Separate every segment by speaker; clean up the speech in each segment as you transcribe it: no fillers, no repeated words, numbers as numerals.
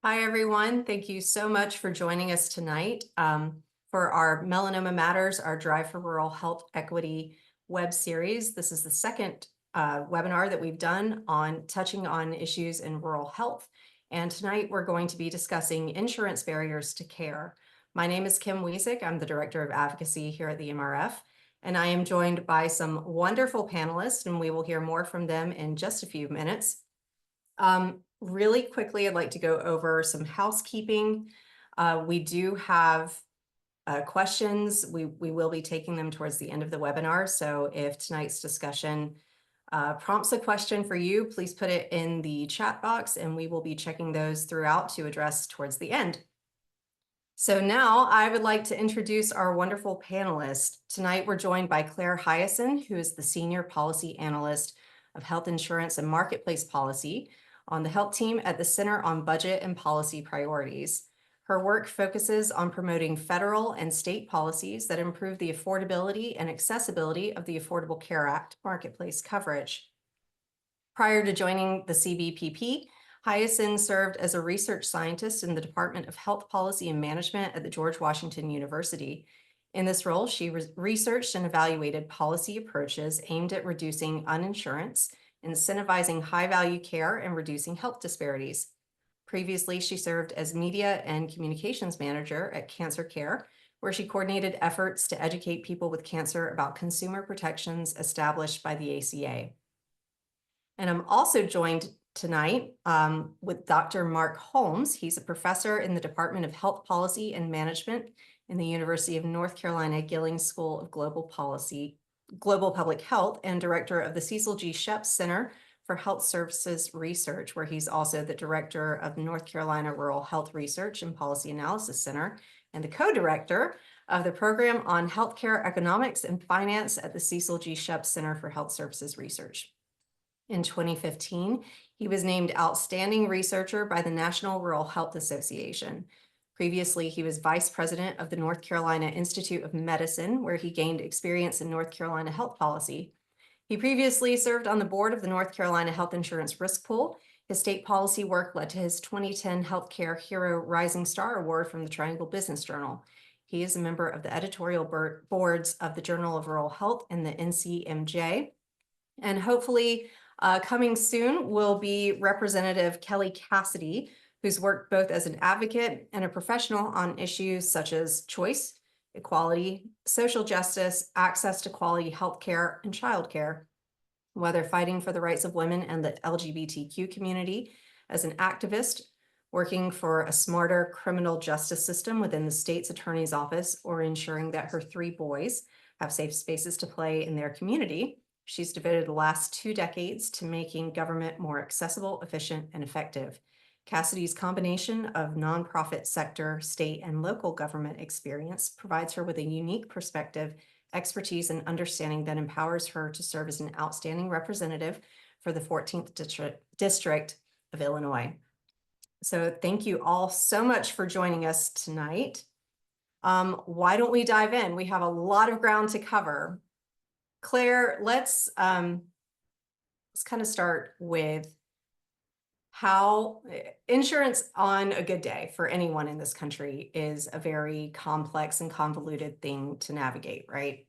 Speaker 1: Hi, everyone. Thank you so much for joining us tonight for our Melanoma Matters, our Drive for Rural Health Equity web series. This is the second webinar that we've done on touching on issues in rural health. And tonight we're going to be discussing insurance barriers to care. My name is Kim Wiesek. I'm the Director of Advocacy here at the MRF. And I am joined by some wonderful panelists, and we will hear more from them in just a few minutes. Really quickly, I'd like to go over some housekeeping. We do have questions. We will be taking them towards the end of the webinar. So if tonight's discussion prompts a question for you, please put it in the chat box and we will be checking those throughout to address towards the end. So now I would like to introduce our wonderful panelists. Tonight we're joined by Claire Hyacin, who is the Senior Policy Analyst of Health Insurance and Marketplace Policy on the health team at the Center on Budget and Policy Priorities. Her work focuses on promoting federal and state policies that improve the affordability and accessibility of the Affordable Care Act marketplace coverage. Prior to joining the CBPP, Hyacin served as a research scientist in the Department of Health Policy and Management at the George Washington University. In this role, she researched and evaluated policy approaches aimed at reducing uninsurance, incentivizing high-value care, and reducing health disparities. Previously, she served as media and communications manager at Cancer Care, where she coordinated efforts to educate people with cancer about consumer protections established by the ACA. And I'm also joined tonight with Dr. Mark Holmes. He's a professor in the Department of Health Policy and Management in the University of North Carolina Gilling School of Global Public Health, and director of the Cecil G. Shep Center for Health Services Research, where he's also the director of the North Carolina Rural Health Research and Policy Analysis Center and the co-director of the Program on Healthcare Economics and Finance at the Cecil G. Shep Center for Health Services Research. In 2015, he was named Outstanding Researcher by the National Rural Health Association. Previously, he was vice president of the North Carolina Institute of Medicine, where he gained experience in North Carolina health policy. He previously served on the board of the North Carolina Health Insurance Risk Pool. His state policy work led to his 2010 Healthcare Hero Rising Star Award from the Triangle Business Journal. He is a member of the editorial boards of the Journal of Rural Health and the NCMJ. And hopefully, coming soon will be Representative Kelly Cassidy, who's worked both as an advocate and a professional on issues such as choice, equality, social justice, access to quality healthcare, and childcare. Whether fighting for the rights of women and the LGBTQ community as an activist, working for a smarter criminal justice system within the state's attorney's office, or ensuring that her 3 boys have safe spaces to play in their community, she's devoted the last 2 decades to making government more accessible, efficient, and effective. Cassidy's combination of nonprofit sector, state, and local government experience provides her with a unique perspective, expertise, and understanding that empowers her to serve as an outstanding representative for the 14th District of Illinois. So thank you all so much for joining us tonight. Why don't we dive in? We have a lot of ground to cover. Claire, let's kind of start with how insurance on a good day for anyone in this country is a very complex and convoluted thing to navigate, right?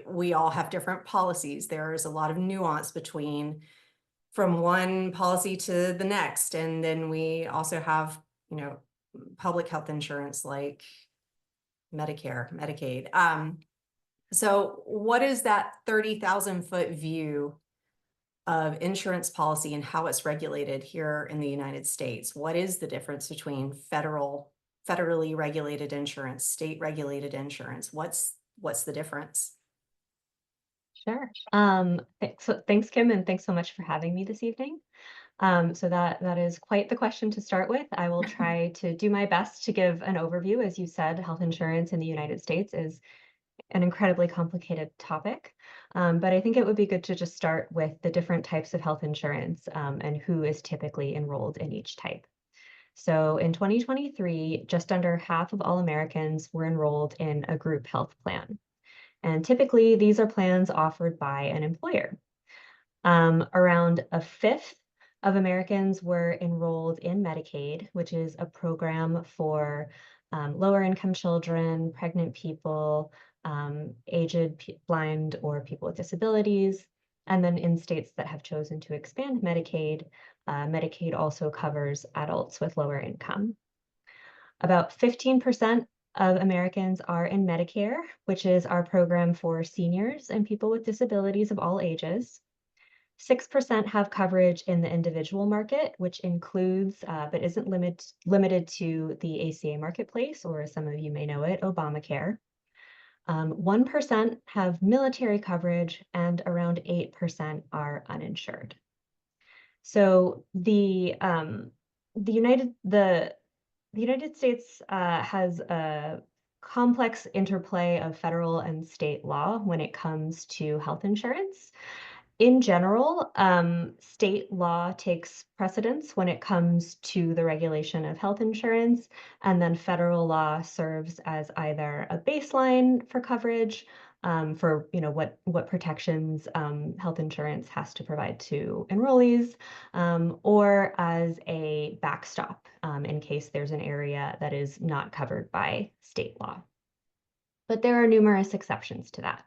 Speaker 1: We all have different policies. There is a lot of nuance from one policy to the next. And then we also have, public health insurance like Medicare, Medicaid. So what is that 30,000-foot view of insurance policy and how it's regulated here in the United States? What is the difference between federally regulated insurance, state regulated insurance? What's the difference?
Speaker 2: Sure. Thanks, Kim, and thanks so much for having me this evening. So that is quite the question to start with. I will try to do my best to give an overview. As you said, health insurance in the United States is an incredibly complicated topic, but I think it would be good to just start with the different types of health insurance and who is typically enrolled in each type. So in 2023, just under half of all Americans were enrolled in a group health plan. And typically, these are plans offered by an employer. Around a fifth of Americans were enrolled in Medicaid, which is a program for lower income children, pregnant people, blind, or people with disabilities. And then in states that have chosen to expand Medicaid, Medicaid also covers adults with lower income. About 15% of Americans are in Medicare, which is our program for seniors and people with disabilities of all ages. 6% have coverage in the individual market, which includes, but isn't limited to the ACA marketplace, or as some of you may know it, Obamacare. 1% have military coverage, and around 8% are uninsured. So the United States has a complex interplay of federal and state law when it comes to health insurance. In general, state law takes precedence when it comes to the regulation of health insurance, and then federal law serves as either a baseline for coverage, for what protections health insurance has to provide to enrollees, or as a backstop in case there's an area that is not covered by state law. But there are numerous exceptions to that.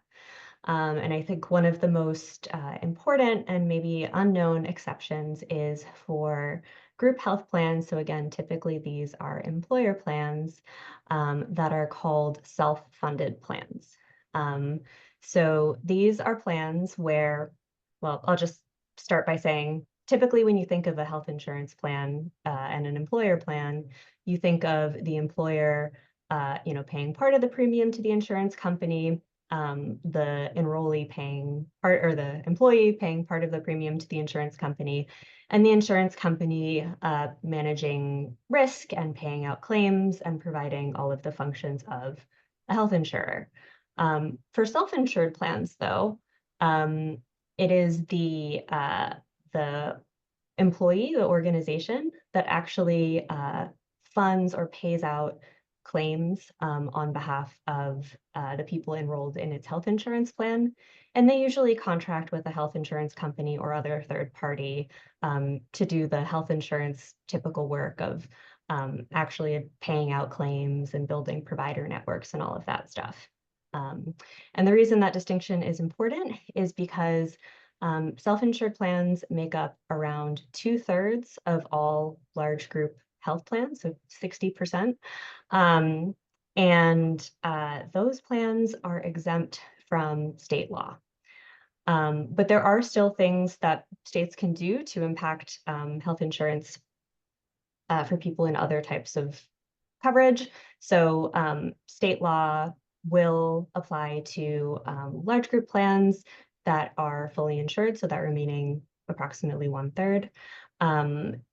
Speaker 2: And I think one of the most important and maybe unknown exceptions is for group health plans. So again, typically these are employer plans that are called self-funded plans. So these are plans where, well, I'll just start by saying, typically when you think of a health insurance plan and an employer plan, you think of the employer, paying part of the premium to the insurance company, the enrollee paying part, or the employee paying part of the premium to the insurance company, and the insurance company managing risk and paying out claims and providing all of the functions of a health insurer. For self-insured plans, though, it is the employee, the organization, that actually funds or pays out claims on behalf of the people enrolled in its health insurance plan. And they usually contract with a health insurance company or other third party to do the health insurance typical work of actually paying out claims and building provider networks and all of that stuff. And the reason that distinction is important is because self-insured plans make up around 2/3 of all large group health plans, so 60%. And those plans are exempt from state law. But there are still things that states can do to impact health insurance for people in other types of coverage. So state law will apply to large group plans that are fully insured, so that remaining approximately 1/3.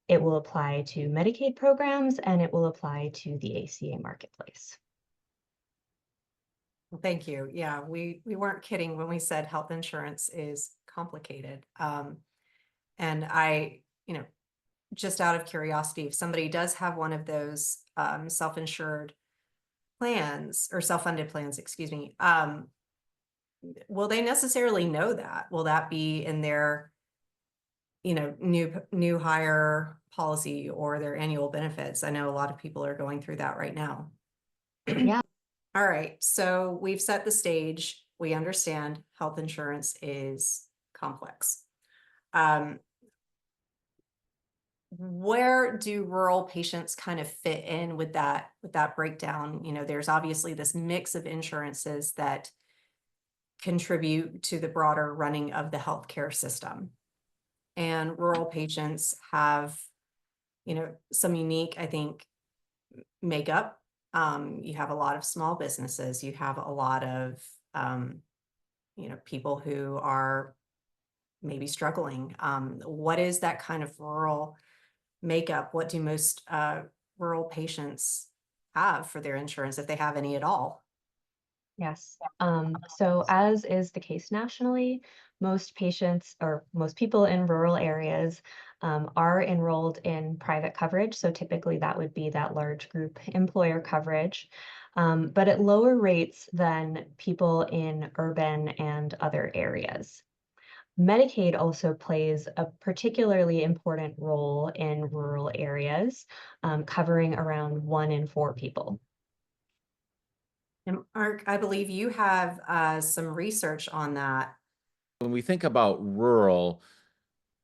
Speaker 2: It will apply to Medicaid programs, and it will apply to the ACA marketplace.
Speaker 1: Well, thank you. Yeah, we weren't kidding when we said health insurance is complicated. And just out of curiosity, if somebody does have one of those self-insured plans or self-funded plans, excuse me, will they necessarily know that? Will that be in their, new hire policy or their annual benefits? I know a lot of people are going through that right now.
Speaker 2: Yeah.
Speaker 1: All right, so we've set the stage. We understand health insurance is complex. Where do rural patients kind of fit in with that breakdown? There's obviously this mix of insurances that contribute to the broader running of the healthcare system. And rural patients have, some unique, I think, makeup. You have a lot of small businesses. You have a lot of, people who are maybe struggling. What is that kind of rural makeup? What do most rural patients have for their insurance, if they have any at all?
Speaker 2: Yes. So as is the case nationally, most patients or most people in rural areas are enrolled in private coverage. So typically that would be that large group employer coverage, but at lower rates than people in urban and other areas. Medicaid also plays a particularly important role in rural areas, covering around 1 in 4 people.
Speaker 1: And Mark, I believe you have some research on that.
Speaker 3: When we think about rural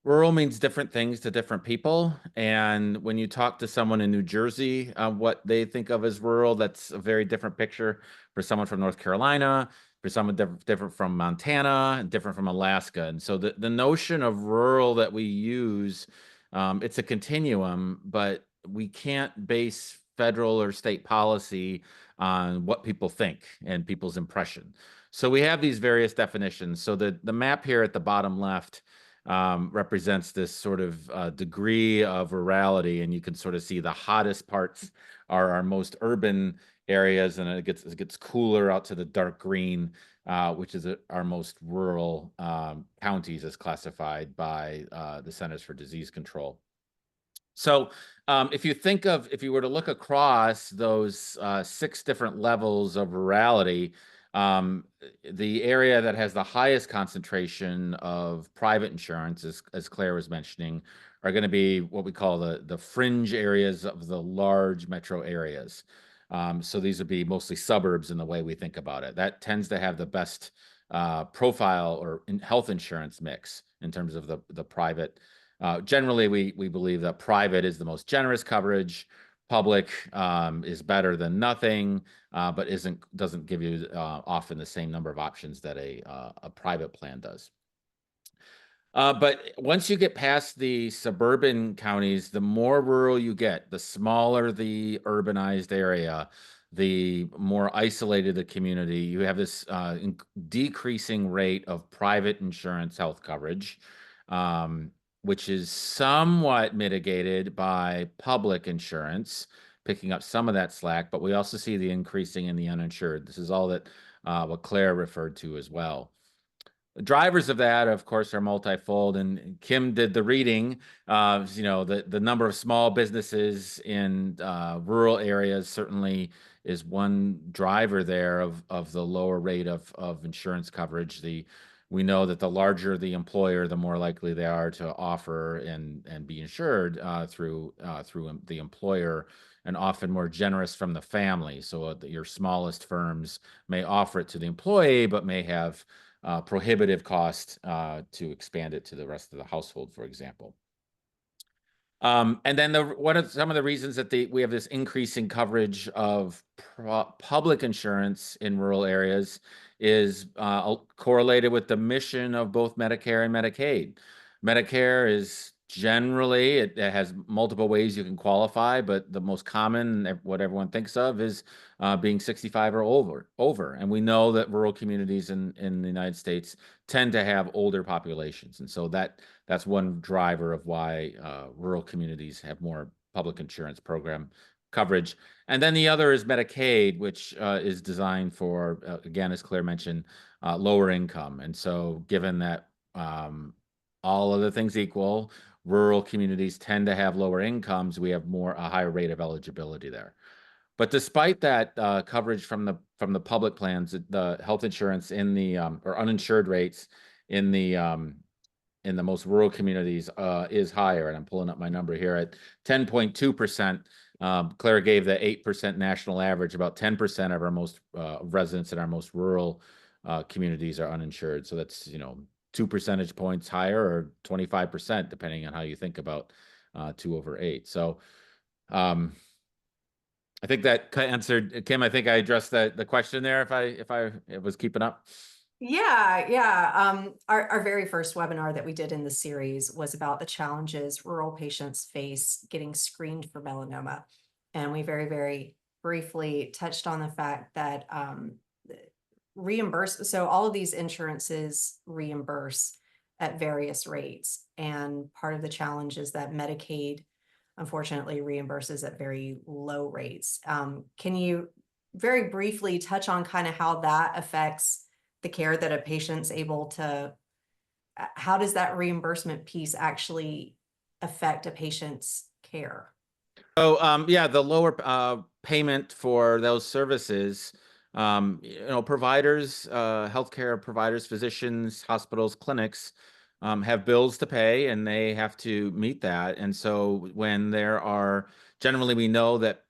Speaker 3: means different things to different people. And when you talk to someone in New Jersey, what they think of as rural, that's a very different picture for someone from North Carolina, for someone different from Montana, and different from Alaska. And so the notion of rural that we use, it's a continuum, but we can't base federal or state policy on what people think and people's impression. So we have these various definitions. So the map here at the bottom left represents this sort of degree of rurality, and you can sort of see the hottest parts are our most urban areas, and it gets cooler out to the dark green, which is our most rural counties as classified by the Centers for Disease Control. So if you were to look across those 6 different levels of rurality, um, the area that has the highest concentration of private insurance, as Claire was mentioning, are going to be what we call the fringe areas of the large metro areas. So these would be mostly suburbs in the way we think about it. That tends to have the best profile or health insurance mix in terms of the private. Generally, we believe that private is the most generous coverage. Public is better than nothing, but doesn't give you often the same number of options that a private plan does. But once you get past the suburban counties, the more rural you get, the smaller the urbanized area, the more isolated the community. You have this decreasing rate of private insurance health coverage, which is somewhat mitigated by public insurance, picking up some of that slack. But we also see the increasing in the uninsured. This is all that what Claire referred to as well. The drivers of that, of course, are multifold, and Kim did the reading. The number of small businesses in rural areas certainly is one driver there of the lower rate of insurance coverage. We know that the larger the employer, the more likely they are to offer and be insured through the employer, and often more generous from the family. So your smallest firms may offer it to the employee, but may have prohibitive cost to expand it to the rest of the household, for example. And then what are some of the reasons that we have this increasing coverage of public insurance in rural areas is correlated with the mission of both Medicare and Medicaid. Medicare is generally, it has multiple ways you can qualify, but the most common, what everyone thinks of, is being 65 or over. And we know that rural communities in the United States tend to have older populations. And so that's one driver of why rural communities have more public insurance program coverage. And then the other is Medicaid, which is designed for, again, as Claire mentioned, lower income. And so given that all other things equal, rural communities tend to have lower incomes, we have a higher rate of eligibility there. But despite that coverage from the public plans, the health insurance in the or uninsured rates in the most rural communities is higher, and I'm pulling up my number here at 10.2%. Claire gave the 8% national average. About 10% of our most residents in our most rural communities are uninsured. So that's 2 percentage points higher, or 25%, depending on how you think about 2/8. So I think that answered, Kim. I think I addressed the question there. If I was keeping up.
Speaker 1: Yeah. Our very first webinar that we did in the series was about the challenges rural patients face getting screened for melanoma. And we very, very briefly touched on the fact that so all of these insurances reimburse at various rates. And part of the challenge is that Medicaid, unfortunately, reimburses at very low rates. Can you very briefly touch on kind of how that affects the care that a patient's able to, how does that reimbursement piece actually affect a patient's care?
Speaker 3: So yeah, the lower payment for those services, providers, healthcare providers, physicians, hospitals, clinics have bills to pay and they have to meet that. And so when there are, generally we know that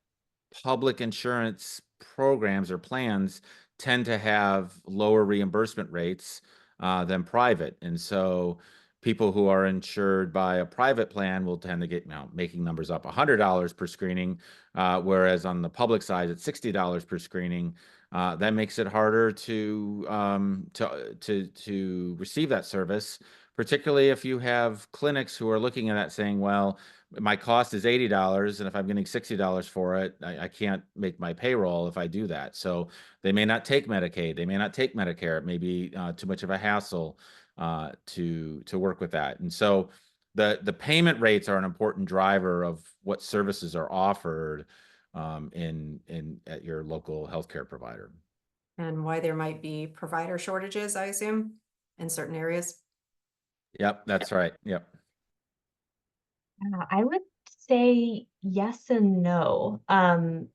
Speaker 3: public insurance programs or plans tend to have lower reimbursement rates than private. And so people who are insured by a private plan will tend to get, making numbers up, $100 per screening, whereas on the public side, it's $60 per screening. That makes it harder to receive that service, particularly if you have clinics who are looking at that saying, well, my cost is $80, and if I'm getting $60 for it, I can't make my payroll if I do that. So they may not take Medicaid, they may not take Medicare. It may be too much of a hassle to work with that. And so the payment rates are an important driver of what services are offered in at your local healthcare provider.
Speaker 1: And why there might be provider shortages, I assume, in certain areas.
Speaker 3: Yep, that's right. Yep.
Speaker 2: I would say yes and no.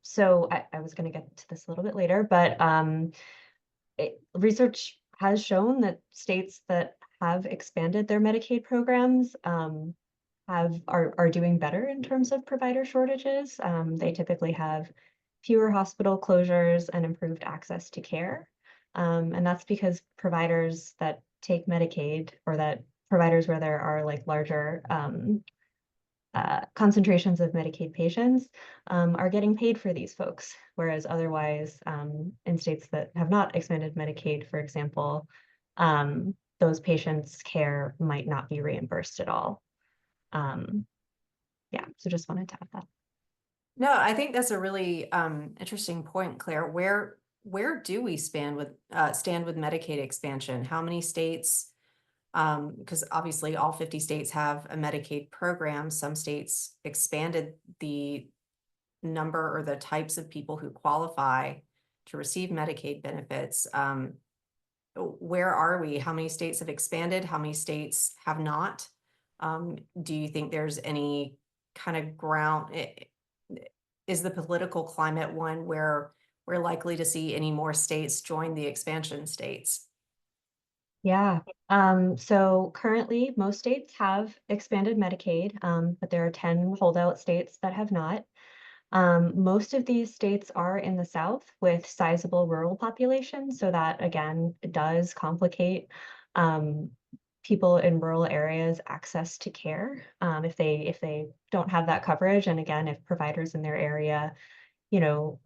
Speaker 2: So I was going to get to this a little bit later, but research has shown that states that have expanded their Medicaid programs are doing better in terms of provider shortages. They typically have fewer hospital closures and improved access to care. And that's because providers that take Medicaid, or that providers where there are like larger concentrations of Medicaid patients are getting paid for these folks, whereas otherwise in states that have not expanded Medicaid, for example, those patients' care might not be reimbursed at all. Yeah, so just wanted to add that.
Speaker 1: No, I think that's a really interesting point, Claire. Where do we stand with Medicaid expansion? How many states? Because obviously all 50 states have a Medicaid program. Some states expanded the number or the types of people who qualify to receive Medicaid benefits. Where are we? How many states have expanded? How many states have not? Do you think there's any kind of ground? Is the political climate one where we're likely to see any more states join the expansion states?
Speaker 2: Yeah. So currently most states have expanded Medicaid, but there are 10 holdout states that have not. Most of these states are in the South with sizable rural populations, so that again does complicate people in rural areas access to care if they don't have that coverage. And again, if providers in their area, you know,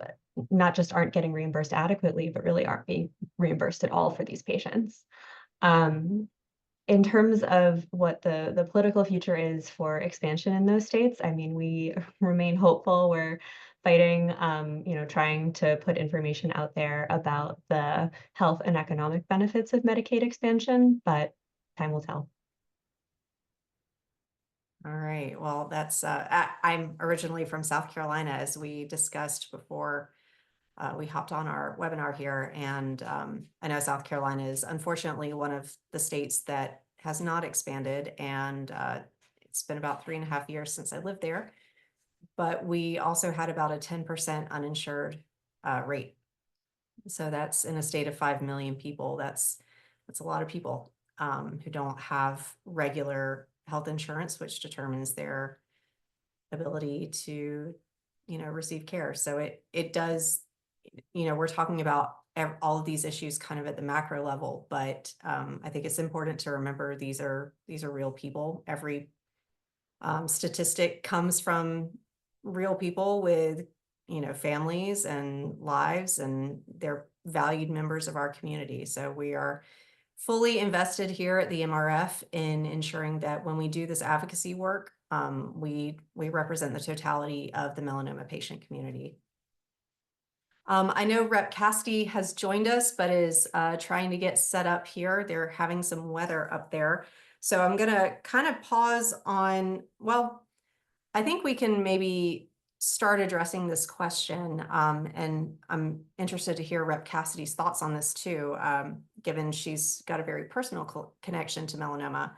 Speaker 2: not just aren't getting reimbursed adequately, but really aren't being reimbursed at all for these patients. In terms of what the political future is for expansion in those states, I mean, we remain hopeful. We're fighting, trying to put information out there about the health and economic benefits of Medicaid expansion, but time will tell.
Speaker 1: All right. Well, that's I'm originally from South Carolina, as we discussed before we hopped on our webinar here. And I know South Carolina is unfortunately one of the states that has not expanded. And it's been about 3.5 years since I lived there. But we also had about a 10% uninsured rate. So that's in a state of 5 million people. That's a lot of people who don't have regular health insurance, which determines their ability to, receive care. So it does, we're talking about all of these issues kind of at the macro level, but I think it's important to remember these are real people. Every statistic comes from real people with, families and lives, and they're valued members of our community. So we are fully invested here at the MRF in ensuring that when we do this advocacy work, we represent the totality of the melanoma patient community. I know Rep. Cassidy has joined us, but is trying to get set up here. They're having some weather up there. So I'm going to kind of pause on, well, I think we can maybe start addressing this question. And I'm interested to hear Rep. Cassidy's thoughts on this too, given she's got a very personal connection to melanoma.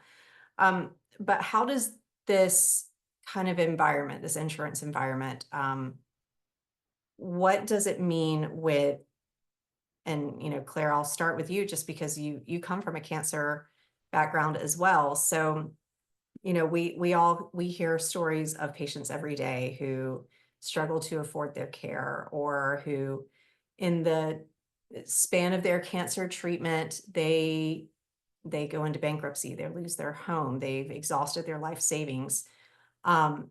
Speaker 1: But how does this kind of environment, this insurance environment, what does it mean with, and Claire, I'll start with you just because you come from a cancer background as well. So, you know, we hear stories of patients every day who struggle to afford their care, or who in the span of their cancer treatment, they go into bankruptcy, they lose their home, they've exhausted their life savings. Um,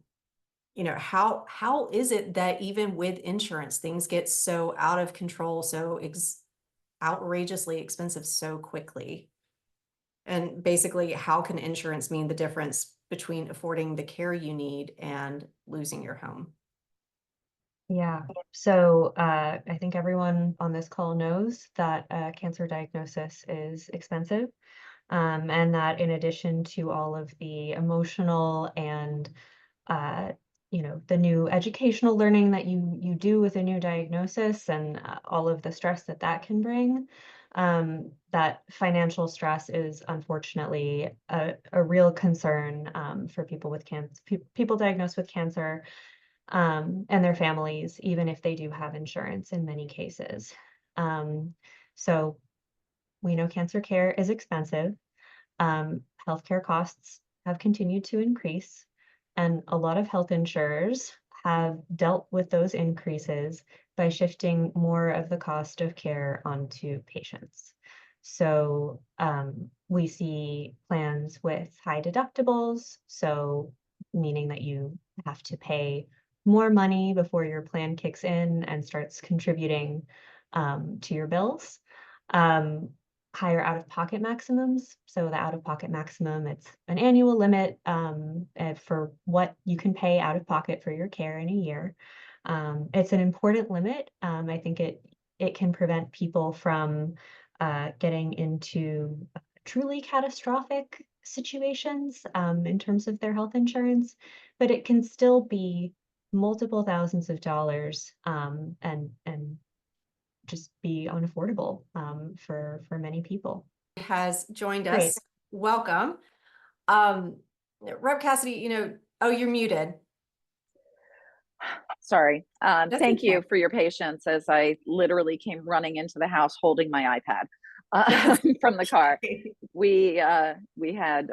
Speaker 1: you know, how is it that even with insurance, things get so out of control, so outrageously expensive so quickly? And basically, how can insurance mean the difference between affording the care you need and losing your home?
Speaker 2: Yeah. So I think everyone on this call knows that cancer diagnosis is expensive, and that in addition to all of the emotional and uh, the new educational learning that you do with a new diagnosis, and all of the stress that that can bring, that financial stress is unfortunately a real concern for people with cancer, people diagnosed with cancer, and their families, even if they do have insurance in many cases. So we know cancer care is expensive. Healthcare costs have continued to increase, and a lot of health insurers have dealt with those increases by shifting more of the cost of care onto patients. So we see plans with high deductibles, so meaning that you have to pay more money before your plan kicks in and starts contributing to your bills. Um, Higher out-of-pocket maximums. So the out-of-pocket maximum, it's an annual limit for what you can pay out of pocket for your care in a year. It's an important limit. I think it can prevent people from getting into truly catastrophic situations in terms of their health insurance, but it can still be multiple thousands of dollars, and just be unaffordable for many people.
Speaker 1: Has joined
Speaker 2: Great.
Speaker 1: us. Welcome. Um, Rep Cassidy, you know, oh, you're muted.
Speaker 4: Sorry.
Speaker 1: That's
Speaker 4: Thank
Speaker 1: okay.
Speaker 4: you for your patience as I literally came running into the house holding my iPad from the car. We had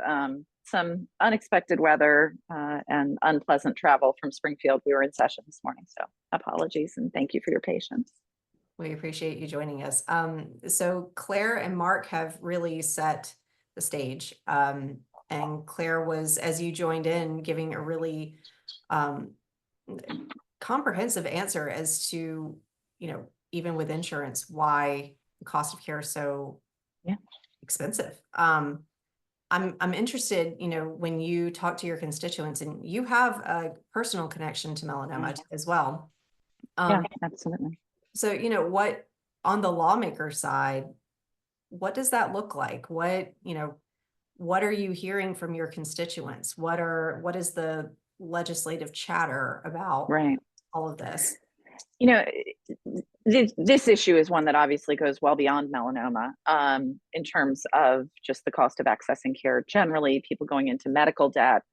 Speaker 4: some unexpected weather and unpleasant travel from Springfield. We were in session this morning, so apologies and thank you for your patience.
Speaker 1: We appreciate you joining us. So Claire and Mark have really set the stage. And Claire was, as you joined in, giving a really comprehensive answer as to, you know, even with insurance, why the cost of care is so expensive. I'm interested, you know, when you talk to your constituents, and you have a personal connection to melanoma as well.
Speaker 4: Yeah, absolutely.
Speaker 1: So, you know, what on the lawmaker side, what does that look like? What, you know, what are you hearing from your constituents? What is the legislative chatter about all of this?
Speaker 4: You know, this issue is one that obviously goes well beyond melanoma in terms of just the cost of accessing care. Generally, people going into medical debt.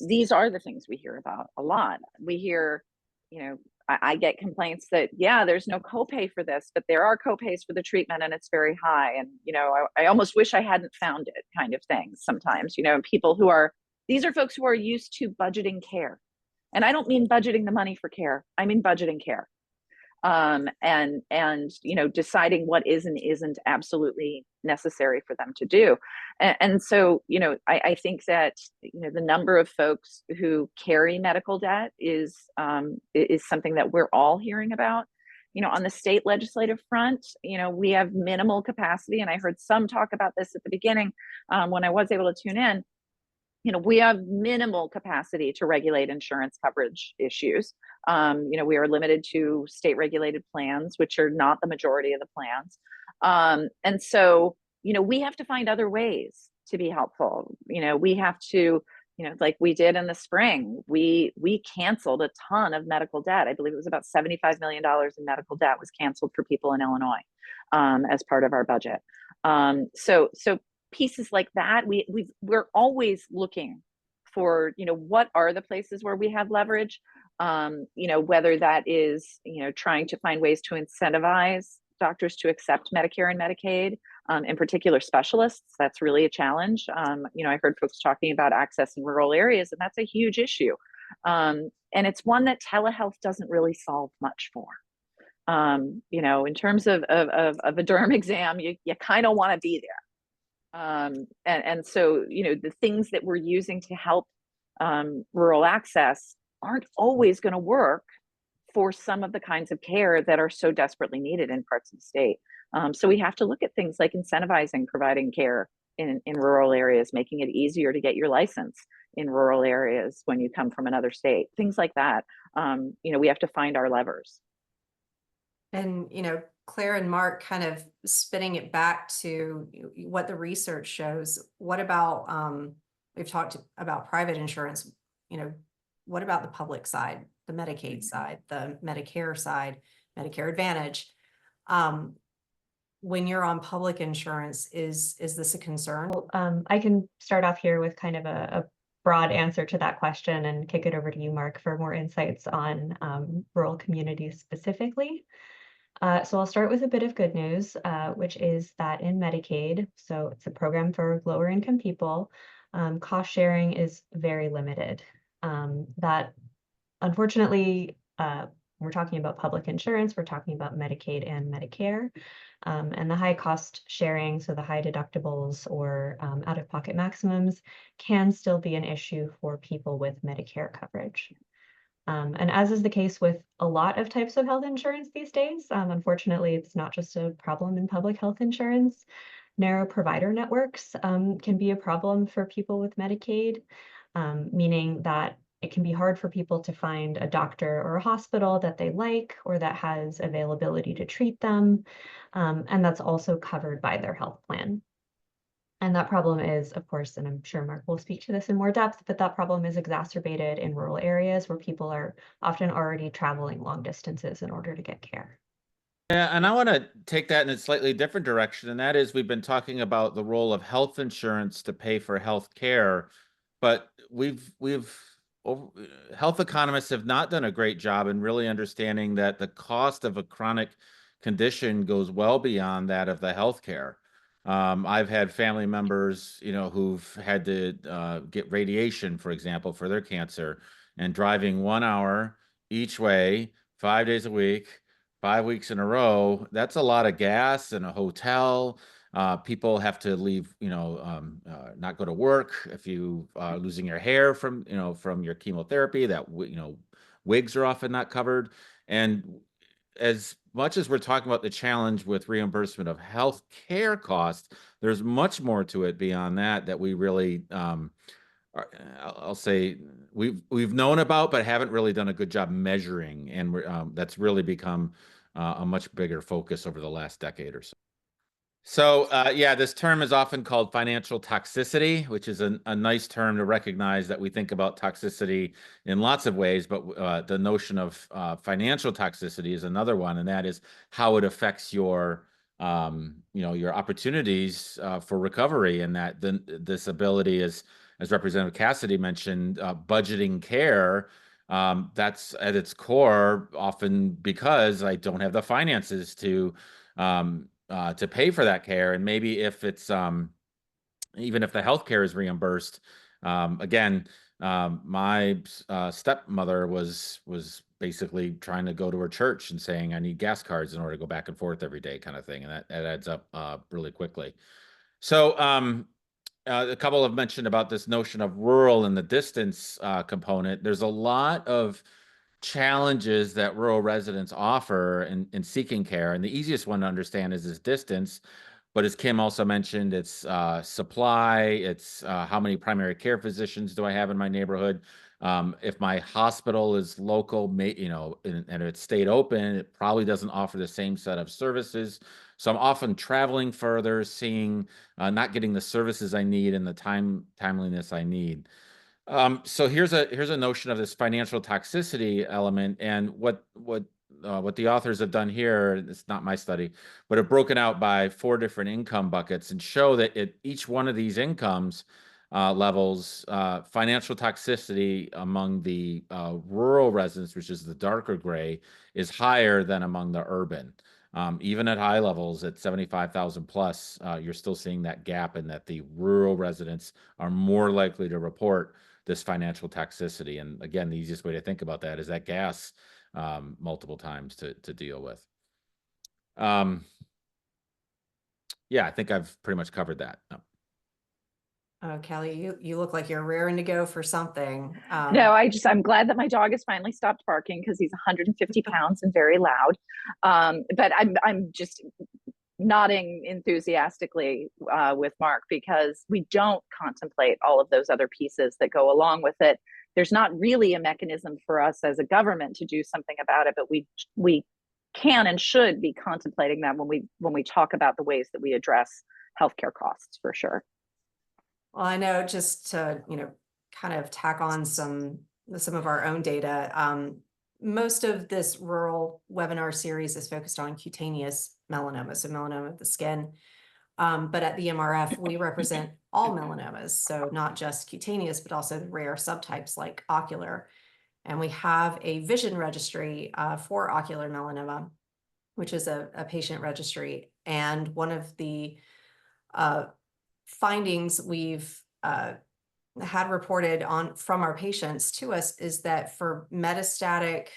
Speaker 4: These are the things we hear about a lot. We hear, you know, I get complaints that, yeah, there's no copay for this, but there are copays for the treatment and it's very high. And, you know, I almost wish I hadn't found it, kind of thing sometimes, you know, people who are, these are folks who are used to budgeting care. And I don't mean budgeting the money for care. I mean budgeting care. And you know, deciding what is and isn't absolutely necessary for them to do. And so, you know, I think that, you know, the number of folks who carry medical debt is something that we're all hearing about. You know, on the state legislative front, you know, we have minimal capacity, and I heard some talk about this at the beginning when I was able to tune in. You know, we have minimal capacity to regulate insurance coverage issues. You know, we are limited to state regulated plans, which are not the majority of the plans. And so, you know, we have to find other ways to be helpful. You know, we have to, you know, like we did in the spring, we canceled a ton of medical debt. I believe it was about $75 million in medical debt was canceled for people in Illinois as part of our budget. So pieces like that, we're always looking for, you know, what are the places where we have leverage, you know, whether that is, you know, trying to find ways to incentivize doctors to accept Medicare and Medicaid, in particular specialists. That's really a challenge. You know, I heard folks talking about access in rural areas, and that's a huge issue. And it's one that telehealth doesn't really solve much for. You know, in terms of a derm exam, you kind of want to be there. And so, you know, the things that we're using to help rural access aren't always going to work for some of the kinds of care that are so desperately needed in parts of the state. So we have to look at things like incentivizing providing care in rural areas, making it easier to get your license in rural areas when you come from another state, things like that. You know, we have to find our levers.
Speaker 1: And, you know, Claire and Mark kind of spinning it back to what the research shows. What about, we've talked about private insurance, you know, what about the public side, the Medicaid side, the Medicare side, Medicare Advantage? When you're on public insurance, is this a concern?
Speaker 2: I can start off here with kind of a broad answer to that question and kick it over to you, Mark, for more insights on rural communities specifically. So I'll start with a bit of good news, which is that in Medicaid, so it's a program for lower income people, cost sharing is very limited. That unfortunately, we're talking about public insurance, we're talking about Medicaid and Medicare, and the high cost sharing, so the high deductibles or out-of-pocket maximums can still be an issue for people with Medicare coverage. And as is the case with a lot of types of health insurance these days, unfortunately, it's not just a problem in public health insurance. Narrow provider networks can be a problem for people with Medicaid, meaning that it can be hard for people to find a doctor or a hospital that they like or that has availability to treat them, and that's also covered by their health plan. And that problem is, of course, and I'm sure Mark will speak to this in more depth, but that problem is exacerbated in rural areas where people are often already traveling long distances in order to get care.
Speaker 3: Yeah, and I want to take that in a slightly different direction, and that is we've been talking about the role of health insurance to pay for health care, but health economists have not done a great job in really understanding that the cost of a chronic condition goes well beyond that of the health care. I've had family members, you know, who've had to get radiation, for example, for their cancer, and driving 1 hour each way, 5 days a week, 5 weeks in a row, that's a lot of gas and a hotel. People have to leave, you know, not go to work if you are losing your hair from, you know, from your chemotherapy, that, you know, wigs are often not covered. And as much as we're talking about the challenge with reimbursement of health care costs, there's much more to it beyond that that we really, I'll say we've known about, but haven't really done a good job measuring, and that's really become a much bigger focus over the last decade or so. So yeah, this term is often called financial toxicity, which is a nice term to recognize that we think about toxicity in lots of ways, but the notion of financial toxicity is another one, and that is how it affects your you know, your opportunities for recovery, and that this ability is, as Representative Cassidy mentioned, budgeting care. That's at its core often because I don't have the finances to pay for that care. And maybe if it's even if the health care is reimbursed, again, my stepmother was basically trying to go to her church and saying, I need gas cards in order to go back and forth every day, kind of thing. And that adds up really quickly. So a couple have mentioned about this notion of rural and the distance component. There's a lot of challenges that rural residents offer in seeking care. And the easiest one to understand is this distance. But as Kim also mentioned, it's supply, it's how many primary care physicians do I have in my neighborhood? If my hospital is local, you know, and it's stayed open, it probably doesn't offer the same set of services. So I'm often traveling further, seeing, not getting the services I need and the timeliness I need. So here's a notion of this financial toxicity element, and what the authors have done here, it's not my study, but have broken out by 4 different income buckets and show that at each one of these incomes levels, financial toxicity among the rural residents, which is the darker gray, is higher than among the urban. Even at high levels at 75,000 plus, you're still seeing that gap, and that the rural residents are more likely to report this financial toxicity. And again, the easiest way to think about that is that gas multiple times to deal with. Yeah, I think I've pretty much covered that.
Speaker 1: Oh, Kelly, you look like you're raring to go for something.
Speaker 4: No, I'm glad that my dog has finally stopped barking, because he's 150 pounds and very loud. But I'm just nodding enthusiastically with Mark, because we don't contemplate all of those other pieces that go along with it. There's not really a mechanism for us as a government to do something about it, but we can and should be contemplating that when we talk about the ways that we address healthcare costs, for sure.
Speaker 1: Well, I know, just to, kind of tack on some of our own data, most of this rural webinar series is focused on cutaneous melanoma, so melanoma of the skin. But at the MRF, we represent all melanomas, so not just cutaneous, but also the rare subtypes like ocular. And we have a vision registry for ocular melanoma, which is a patient registry. And one of the findings we've had reported on from our patients to us is that for metastatic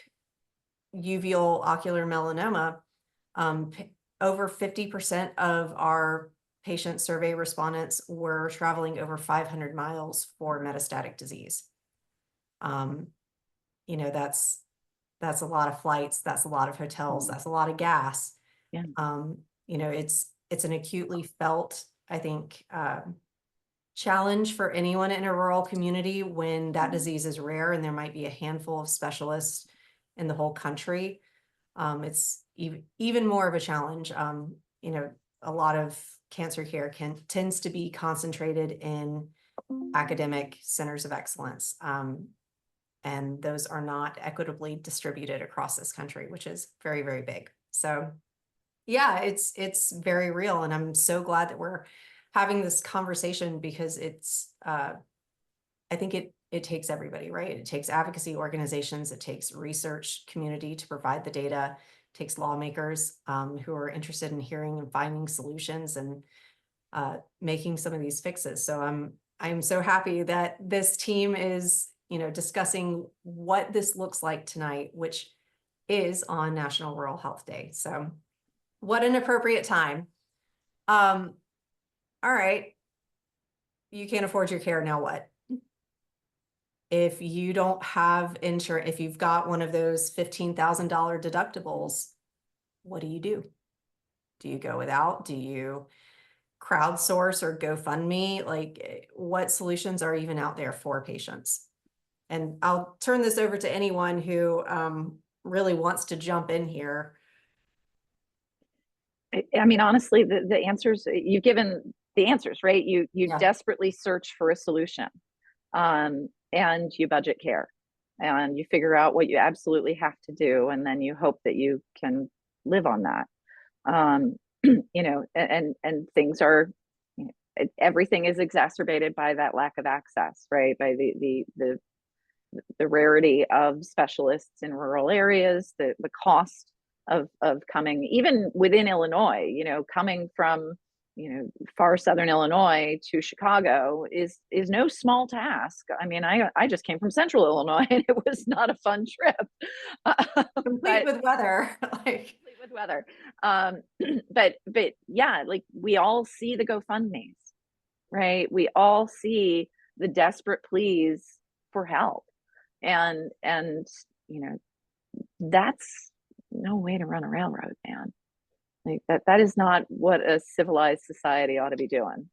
Speaker 1: uveal ocular melanoma, over 50% of our patient survey respondents were traveling over 500 miles for metastatic disease. That's a lot of flights, that's a lot of hotels, that's a lot of gas.
Speaker 4: Yeah.
Speaker 1: It's an acutely felt, I think, challenge for anyone in a rural community when that disease is rare and there might be a handful of specialists in the whole country. It's even more of a challenge. A lot of cancer care tends to be concentrated in academic centers of excellence. And those are not equitably distributed across this country, which is very, very big. So yeah, it's very real. And I'm so glad that we're having this conversation, because I think it takes everybody, right? It takes advocacy organizations, it takes research community to provide the data, it takes lawmakers who are interested in hearing and finding solutions and making some of these fixes. So I'm so happy that this team is, discussing what this looks like tonight, which is on National Rural Health Day. So what an appropriate time. All right. You can't afford your care, now what? If you don't have insurance, if you've got one of those $15,000 deductibles, what do you do? Do you go without? Do you crowdsource or GoFundMe? Like, what solutions are even out there for patients? And I'll turn this over to anyone who really wants to jump in here.
Speaker 4: I mean, honestly, the answers, you've given the answers, right? You
Speaker 1: Yeah.
Speaker 4: desperately search for a solution, and you budget care, and you figure out what you absolutely have to do, and then you hope that you can live on that. And things are, everything is exacerbated by that lack of access, right? By the rarity of specialists in rural areas, the cost of coming, even within Illinois, coming from, far southern Illinois to Chicago is no small task. I mean, I just came from central Illinois, and it was not a fun trip.
Speaker 1: Complete with weather.
Speaker 4: Complete with weather. But yeah, like, we all see the GoFundMes, right? We all see the desperate pleas for help. And that's no way to run a railroad, man. Like, that is not what a civilized society ought to be doing.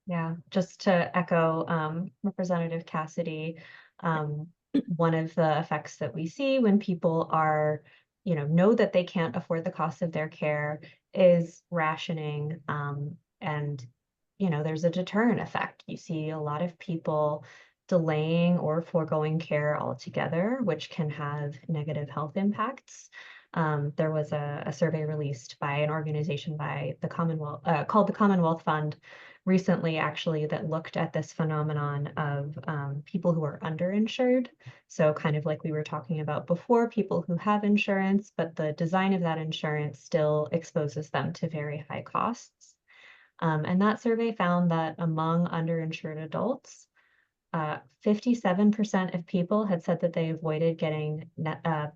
Speaker 2: Yeah, just to echo Representative Cassidy, one of the effects that we see when people are, know that they can't afford the cost of their care is rationing. And, there's a deterrent effect. You see a lot of people delaying or foregoing care altogether, which can have negative health impacts. There was a survey released by an organization by the Commonwealth called the Commonwealth Fund recently, actually, that looked at this phenomenon of people who are underinsured. So kind of like we were talking about before, people who have insurance, but the design of that insurance still exposes them to very high costs. And that survey found that among underinsured adults, 57% of people had said that they avoided getting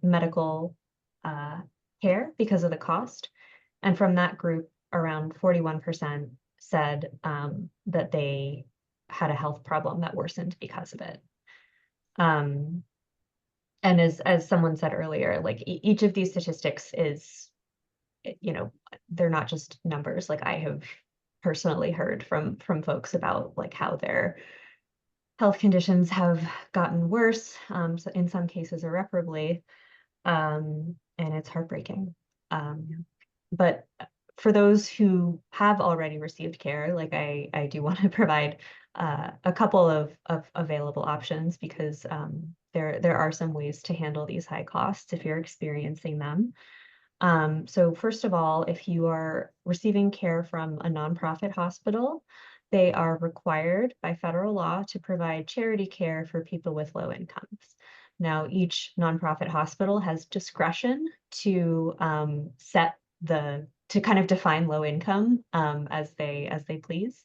Speaker 2: medical care because of the cost. And from that group, around 41% said that they had a health problem that worsened because of it. And as someone said earlier, like each of these statistics is, you know, they're not just numbers. Like I have personally heard from folks about like how their health conditions have gotten worse, so in some cases irreparably, and it's heartbreaking. But for those who have already received care, like I do want to provide a couple of available options, because there are some ways to handle these high costs if you're experiencing them. So first of all, if you are receiving care from a nonprofit hospital, they are required by federal law to provide charity care for people with low incomes. Now, each nonprofit hospital has discretion to to kind of define low income as they please.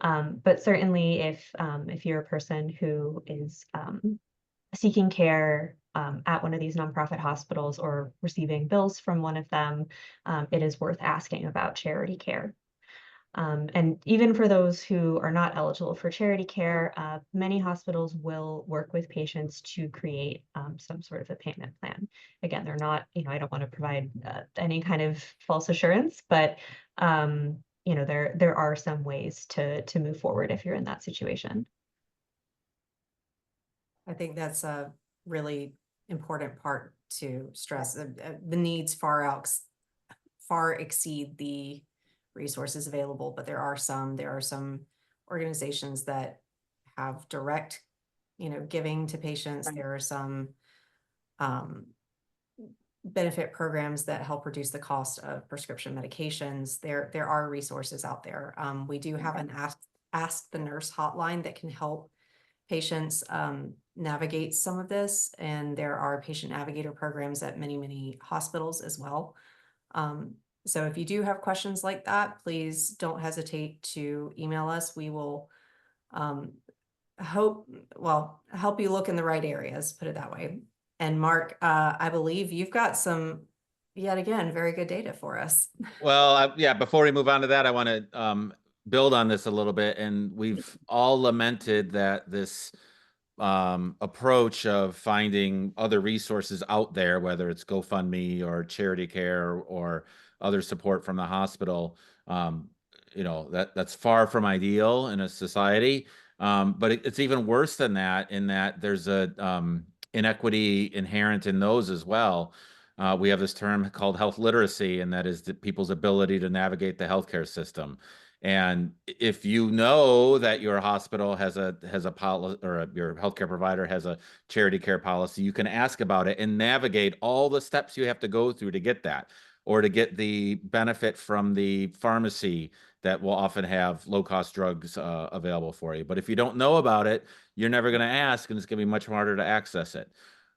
Speaker 2: But certainly, if you're a person who is seeking care at one of these nonprofit hospitals or receiving bills from one of them, it is worth asking about charity care. And even for those who are not eligible for charity care, many hospitals will work with patients to create some sort of a payment plan. Again, they're not, I don't want to provide any kind of false assurance, but there are some ways to move forward if you're in that situation.
Speaker 1: I think that's a really important part to stress. The needs far exceed the resources available, but there are some organizations that have direct, giving to patients. There are some benefit programs that help reduce the cost of prescription medications. There are resources out there. We do have an Ask the Nurse hotline that can help patients navigate some of this, and there are patient navigator programs at many hospitals as well. So if you do have questions like that, please don't hesitate to email us. We will help you look in the right areas, put it that way. And Mark, I believe you've got some, yet again, very good data for us.
Speaker 3: Well, yeah, before we move on to that, I want to build on this a little bit. And we've all lamented that this approach of finding other resources out there, whether it's GoFundMe or charity care or other support from the hospital, that's far from ideal in a society. But it's even worse than that, in that there's a inequity inherent in those as well. We have this term called health literacy, and that is people's ability to navigate the healthcare system. And if you know that your hospital has a policy, or your healthcare provider has a charity care policy, you can ask about it and navigate all the steps you have to go through to get that, or to get the benefit from the pharmacy that will often have low-cost drugs available for you. But if you don't know about it, you're never going to ask, and it's going to be much harder to access it.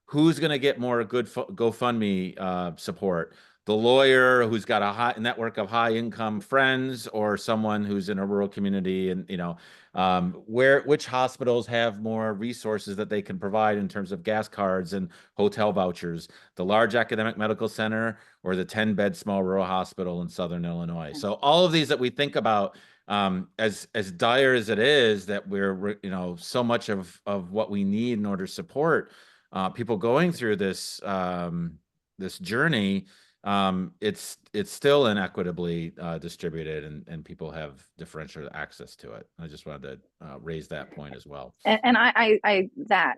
Speaker 3: Who's going to get more good GoFundMe support? The lawyer who's got a high network of high income friends, or someone who's in a rural community? And which hospitals have more resources that they can provide in terms of gas cards and hotel vouchers? The large academic medical center, or the 10-bed small rural hospital in Southern Illinois? So all of these that we think about, as dire as it is, that we're so much of what we need in order to support people going through this this journey, it's still inequitably distributed, and people have differential access to it. I just wanted to raise that point as well.
Speaker 4: And I that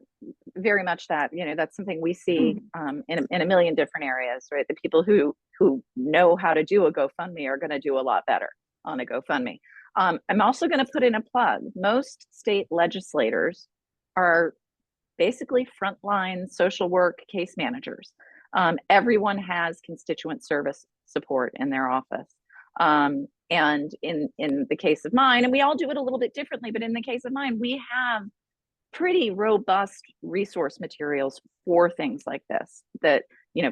Speaker 4: very much that, that's something we see in a million different areas, right? The people who know how to do a GoFundMe are going to do a lot better on a GoFundMe. I'm also going to put in a plug. Most state legislators are basically frontline social work case managers. Everyone has constituent service support in their office. And in the case of mine, and we all do it a little bit differently, but in the case of mine, we have pretty robust resource materials for things like this, that, you know,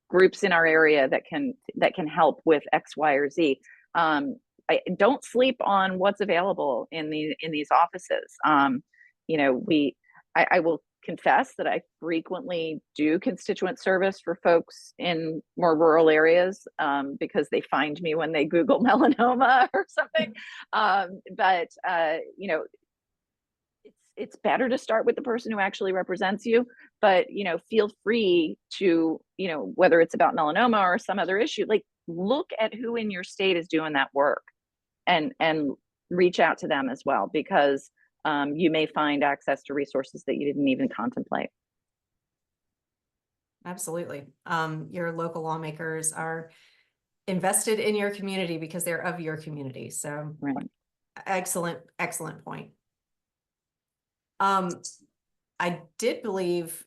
Speaker 4: groups in our area that can help with X, Y, or Z. I don't sleep on what's available in these offices. You know, I will confess that I frequently do constituent service for folks in more rural areas, because they find me when they Google melanoma or something. But you know, it's better to start with the person who actually represents you. But, you know, feel free to, you know, whether it's about melanoma or some other issue, like, look at who in your state is doing that work, and reach out to them as well, because you may find access to resources that you didn't even contemplate.
Speaker 1: Absolutely. Your local lawmakers are invested in your community because they're of your community. So
Speaker 4: Right.
Speaker 1: excellent point. I did believe,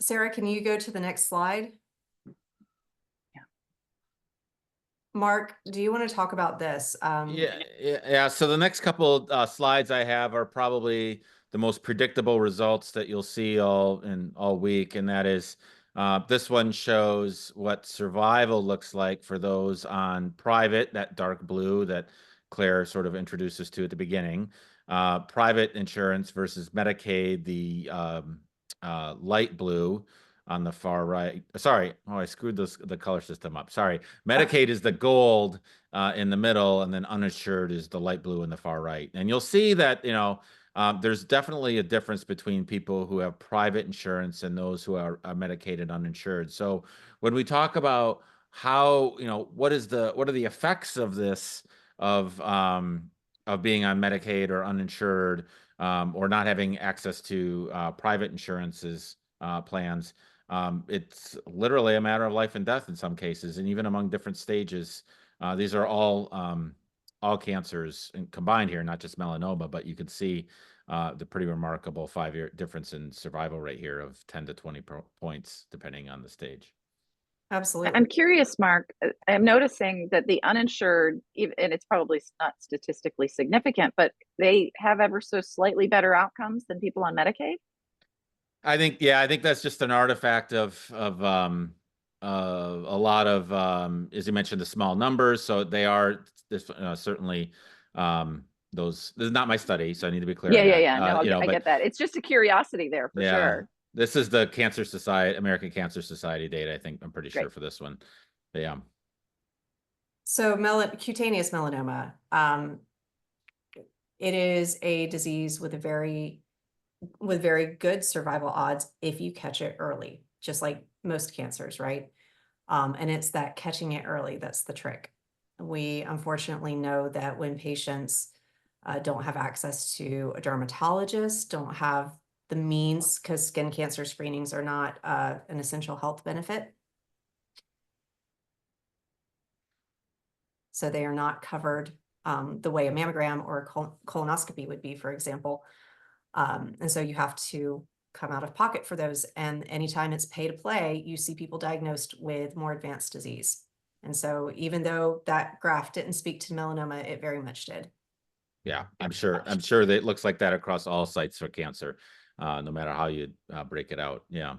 Speaker 1: Sarah, can you go to the next slide?
Speaker 4: Yeah.
Speaker 1: Mark, do you want to talk about this?
Speaker 3: Yeah. So the next couple slides I have are probably the most predictable results that you'll see all week, and that is this one shows what survival looks like for those on private, that dark blue that Claire sort of introduces to at the beginning. Private insurance versus Medicaid, the light blue on the far right. Sorry, I screwed the color system up. Sorry. Medicaid is the gold in the middle, and then uninsured is the light blue in the far right. And you'll see that, you know, there's definitely a difference between people who have private insurance and those who are Medicaid and uninsured. So when we talk about how, you know, what are the effects of this, of being on Medicaid or uninsured, or not having access to private insurances plans, it's literally a matter of life and death in some cases, and even among different stages. These are all cancers combined here, not just melanoma, but you can see the pretty remarkable 5-year difference in survival rate here of 10 to 20 points, depending on the stage.
Speaker 1: Absolutely.
Speaker 4: I'm curious, Mark, I'm noticing that the uninsured, and it's probably not statistically significant, but they have ever so slightly better outcomes than people on Medicaid.
Speaker 3: I think that's just an artifact of a lot of, as you mentioned, the small numbers. So they are certainly those. This is not my study, so I need to be clear.
Speaker 4: Yeah.
Speaker 3: On that.
Speaker 4: No, I get that. It's just a curiosity there for sure.
Speaker 3: This is the Cancer Society, American Cancer Society data. I'm pretty sure
Speaker 4: Great.
Speaker 3: for this one. But yeah.
Speaker 1: So cutaneous melanoma, it is a disease with very good survival odds if you catch it early, just like most cancers, right? And it's that catching it early that's the trick. We unfortunately know that when patients don't have access to a dermatologist, don't have the means, because skin cancer screenings are not an essential health benefit. So they are not covered the way a mammogram or a colonoscopy would be, for example. And so you have to come out of pocket for those. And anytime it's pay to play, you see people diagnosed with more advanced disease. And so even though that graph didn't speak to melanoma, it very much did.
Speaker 3: Yeah, I'm sure that it looks like that across all sites for cancer, no matter how you break it out. Yeah.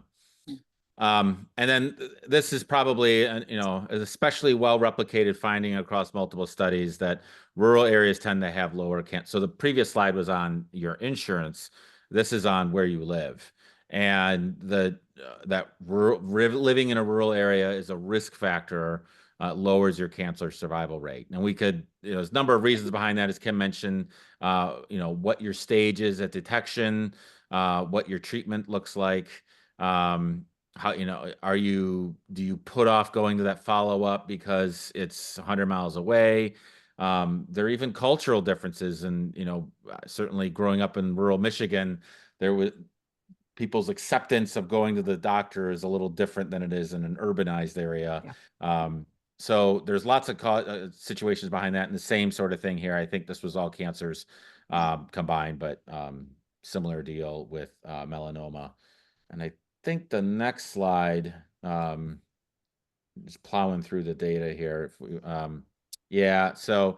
Speaker 3: And then this is probably, you know, an especially well replicated finding across multiple studies that rural areas tend to have lower cancer. So the previous slide was on your insurance. This is on where you live, and living in a rural area is a risk factor. Lowers your cancer survival rate. And we could, you know, there's a number of reasons behind that, as Kim mentioned, you know, what your stage is at detection, what your treatment looks like, how, you know, do you put off going to that follow-up because it's 100 miles away? There are even cultural differences, and, you know, certainly growing up in rural Michigan, there was people's acceptance of going to the doctor is a little different than it is in an urbanized area.
Speaker 1: Yeah.
Speaker 3: So there's lots of situations behind that, and the same sort of thing here. I think this was all cancers combined, but similar deal with melanoma. And I think the next slide, just plowing through the data here. If we, yeah, so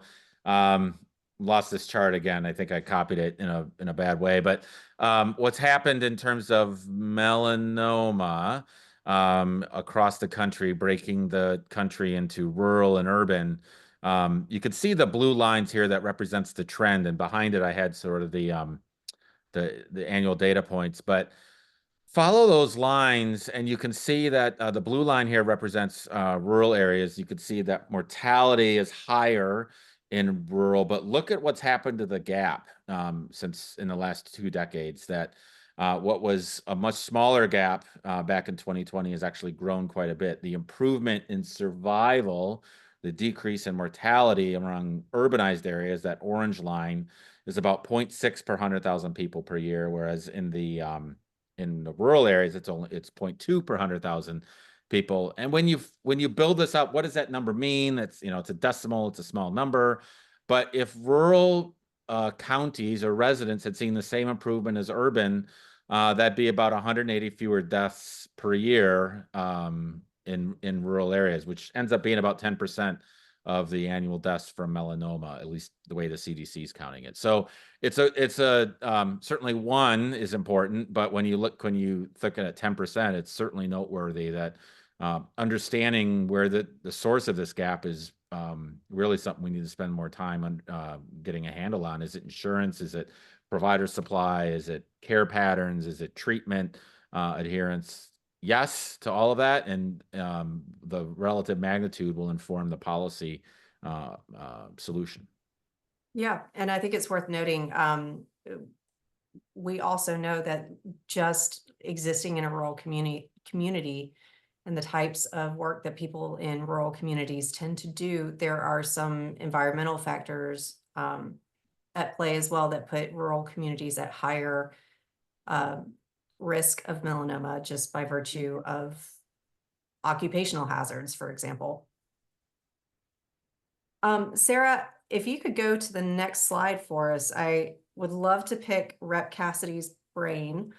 Speaker 3: lost this chart again. I think I copied it in a bad way. But what's happened in terms of melanoma across the country, breaking the country into rural and urban. You can see the blue lines here that represents the trend, and behind it I had sort of the annual data points, but follow those lines and you can see that the blue line here represents rural areas. You can see that mortality is higher in rural, but look at what's happened to the gap since in the last 2 decades, that what was a much smaller gap back in 2020 has actually grown quite a bit. The improvement in survival, the decrease in mortality among urbanized areas, that orange line, is about 0.6 per 100,000 people per year, whereas in the rural areas, it's 0.2 per 100,000 people. And when you build this up, what does that number mean? It's it's a decimal, it's a small number. But if rural counties or residents had seen the same improvement as urban, that'd be about 180 fewer deaths per year in rural areas, which ends up being about 10% of the annual deaths from melanoma, at least the way the CDC is counting it. So it's a certainly one is important, but when you look at 10%, it's certainly noteworthy that understanding where the source of this gap is really something we need to spend more time on getting a handle on. Is it insurance? Is it provider supply? Is it care patterns? Is it treatment adherence? Yes to all of that, and the relative magnitude will inform the policy solution.
Speaker 1: Yeah, and I think it's worth noting, we also know that just existing in a rural community and the types of work that people in rural communities tend to do, there are some environmental factors at play as well that put rural communities at higher risk of melanoma just by virtue of occupational hazards, for example. Sarah, if you could go to the next slide for us, I would love to pick Rep. Cassidy's brain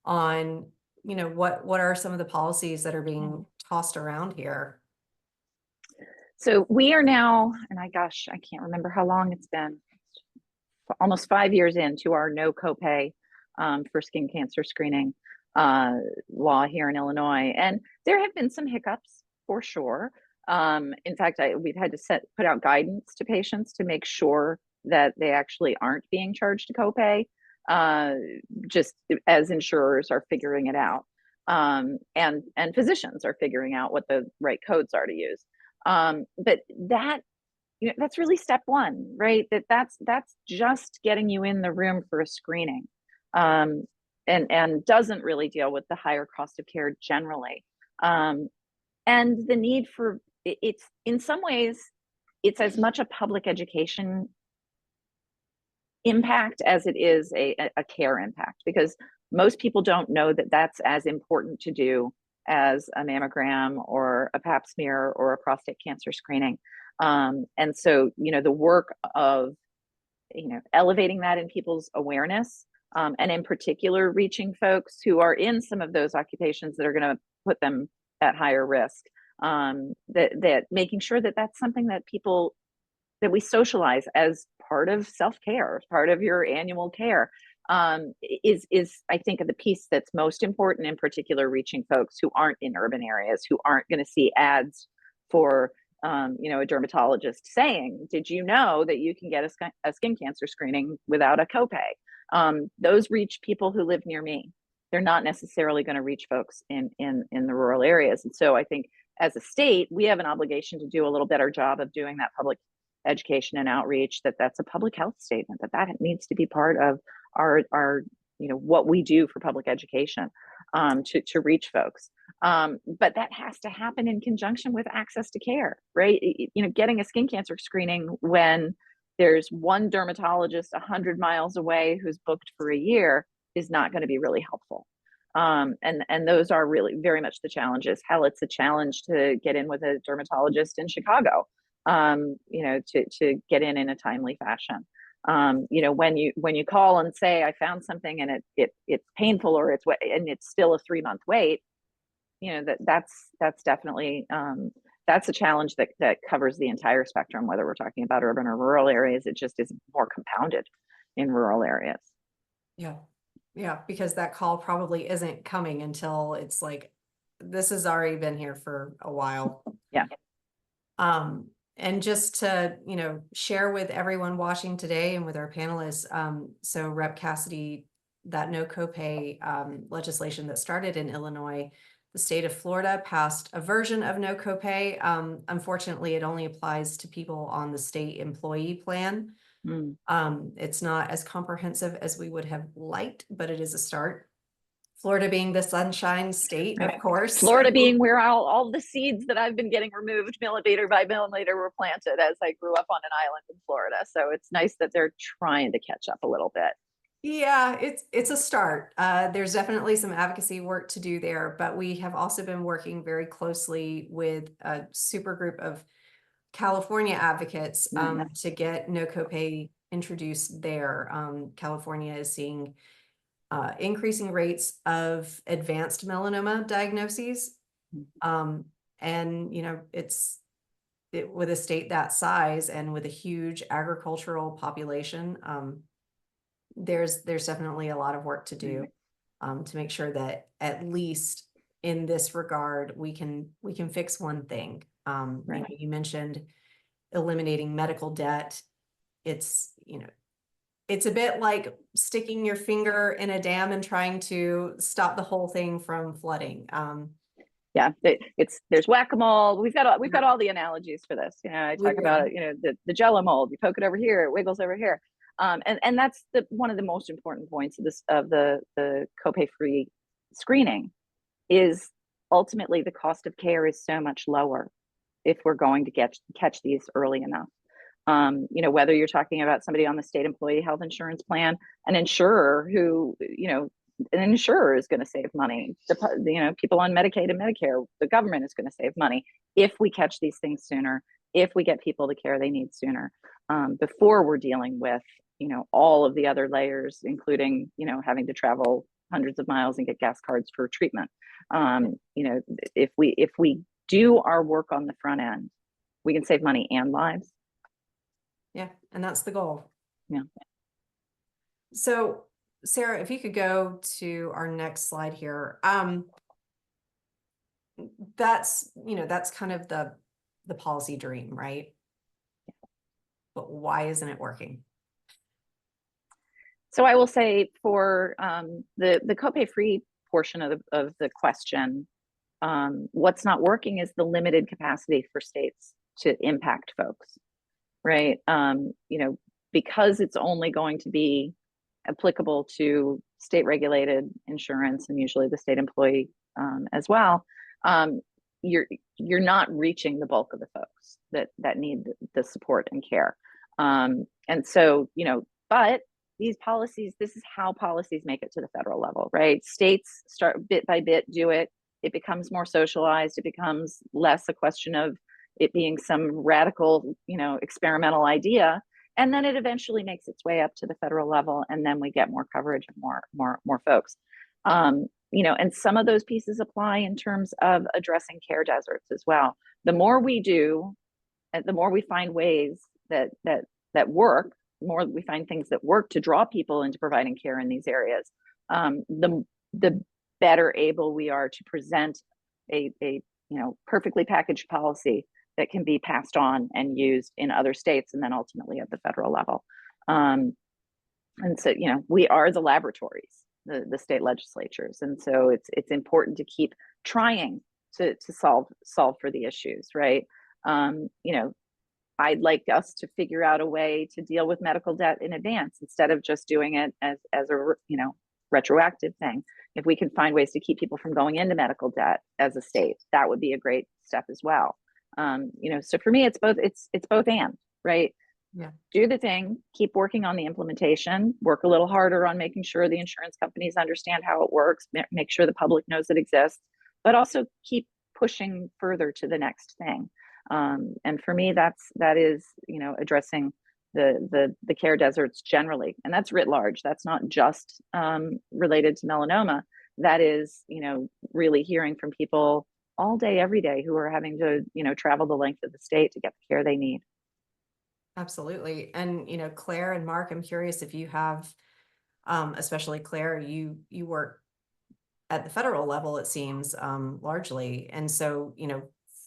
Speaker 1: on, what are some of the policies that are being tossed around here?
Speaker 4: So we are now, and I can't remember how long it's been, almost 5 years into our no copay for skin cancer screening law here in Illinois. And there have been some hiccups for sure. In fact, we've had to put out guidance to patients to make sure that they actually aren't being charged a copay, just as insurers are figuring it out. And physicians are figuring out what the right codes are to use. But that's really step one, right? That's just getting you in the room for a screening, and doesn't really deal with the higher cost of care generally, and the need for it's in some ways it's as much a public education impact as it is a care impact, because most people don't know that that's as important to do as a mammogram or a pap smear or a prostate cancer screening. And so, the work of, elevating that in people's awareness, and in particular, reaching folks who are in some of those occupations that are going to put them at higher risk, that making sure that that's something that that we socialize as part of self-care, part of your annual care, is I think the piece that's most important, in particular, reaching folks who aren't in urban areas, who aren't going to see ads for a dermatologist saying, did you know that you can get a skin cancer screening without a copay? Those reach people who live near me. They're not necessarily going to reach folks in the rural areas. And so I think as a state, we have an obligation to do a little better job of doing that public education and outreach, that's a public health statement, that needs to be part of our what we do for public education, to reach folks. But that has to happen in conjunction with access to care, right? Getting a skin cancer screening when there's one dermatologist 100 miles away who's booked for a year is not going to be really helpful. And those are really very much the challenges. Hell, it's a challenge to get in with a dermatologist in Chicago, to get in a timely fashion. You know, when you call and say I found something and it's painful, or and it's still a 3-month wait, you know, that's definitely that's a challenge that covers the entire spectrum, whether we're talking about urban or rural areas. It just is more compounded in rural areas.
Speaker 1: Yeah. Yeah, because that call probably isn't coming until it's like, this has already been here for a while.
Speaker 4: Yeah.
Speaker 1: And just to, you know, share with everyone watching today and with our panelists, so Rep. Cassidy, that no copay legislation that started in Illinois, the state of Florida passed a version of no copay. Unfortunately, it only applies to people on the state employee plan. It's not as comprehensive as we would have liked, but it is a start. Florida being the sunshine state, of course.
Speaker 4: Florida being where all the seeds that I've been getting removed millimeter by millimeter were planted as I grew up on an island in Florida. So it's nice that they're trying to catch up a little bit.
Speaker 1: Yeah, it's a start. There's definitely some advocacy work to do there, but we have also been working very closely with a super group of California advocates to get no copay introduced there. California is seeing increasing rates of advanced melanoma diagnoses. And, you know, with a state that size and with a huge agricultural population, there's definitely a lot of work to do to make sure that at least in this regard, we can fix one thing. You know, you mentioned eliminating medical debt. It's, you know, it's a bit like sticking your finger in a dam and trying to stop the whole thing from flooding.
Speaker 4: Yeah, there's whack-a-mole. We've got all the analogies for this. You know, I talk about it, you know, the Jello mold. You poke it over here, it wiggles over here. And that's one of the most important points of the copay-free screening is ultimately the cost of care is so much lower if we're going to catch these early enough. You know, whether you're talking about somebody on the state employee health insurance plan, an insurer who, you know, an insurer is going to save money. You know, people on Medicaid and Medicare, the government is going to save money if we catch these things sooner, if we get people the care they need sooner, before we're dealing with, you know, all of the other layers, including, you know, having to travel hundreds of miles and get gas cards for treatment. You know, if we do our work on the front end, we can save money and lives.
Speaker 1: Yeah, and that's the goal.
Speaker 4: Yeah.
Speaker 1: So, Sarah, if you could go to our next slide here. That's, you know, that's kind of the policy dream, right? But why isn't it working?
Speaker 4: So I will say for the copay free portion of the question, what's not working is the limited capacity for states to impact folks, right? You know, because it's only going to be applicable to state regulated insurance and usually the state employee as well, you're not reaching the bulk of the folks that need the support and care. And so, you know, but these policies, this is how policies make it to the federal level, right? States start bit by bit, do it. It becomes more socialized. It becomes less a question of it being some radical, you know, experimental idea. And then it eventually makes its way up to the federal level. And then we get more coverage and more folks. You know, and some of those pieces apply in terms of addressing care deserts as well. The more we do, the more we find ways that work, the more we find things that work to draw people into providing care in these areas, the better able we are to present a you know, perfectly packaged policy that can be passed on and used in other states and then ultimately at the federal level. And so, you know, we are the laboratories, the state legislatures, and so it's important to keep trying to solve for the issues, right? You know, I'd like us to figure out a way to deal with medical debt in advance instead of just doing it as a, you know, retroactive thing. If we can find ways to keep people from going into medical debt as a state, that would be a great step as well. You know, so for me, it's both and, right?
Speaker 1: Yeah.
Speaker 4: Do the thing, keep working on the implementation, work a little harder on making sure the insurance companies understand how it works, make sure the public knows it exists, but also keep pushing further to the next thing. And for me, that is, you know, addressing the care deserts generally, and that's writ large. That's not just related to melanoma. That is, really hearing from people all day, every day, who are having to, travel the length of the state to get the care they need.
Speaker 1: Absolutely. And, Claire and Mark, I'm curious if you have, especially Claire, you work at the federal level, it seems, largely. And so,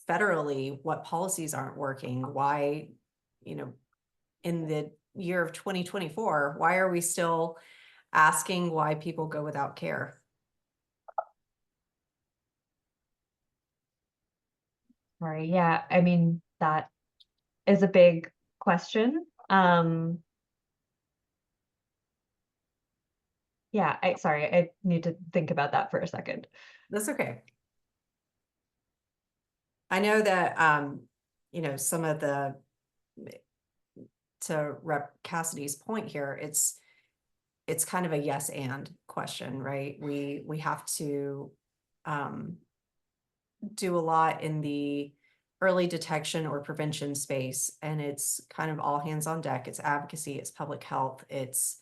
Speaker 1: federally, what policies aren't working? Why, in the year of 2024, why are we still asking why people go without care?
Speaker 2: Sorry, yeah, I mean, that is a big question. Yeah, sorry, I need to think about that for a second.
Speaker 1: That's okay. I know that, some of to Rep. Cassidy's point here, it's kind of a yes and question, right? We have to do a lot in the early detection or prevention space, and it's kind of all hands on deck. It's advocacy, it's public health, it's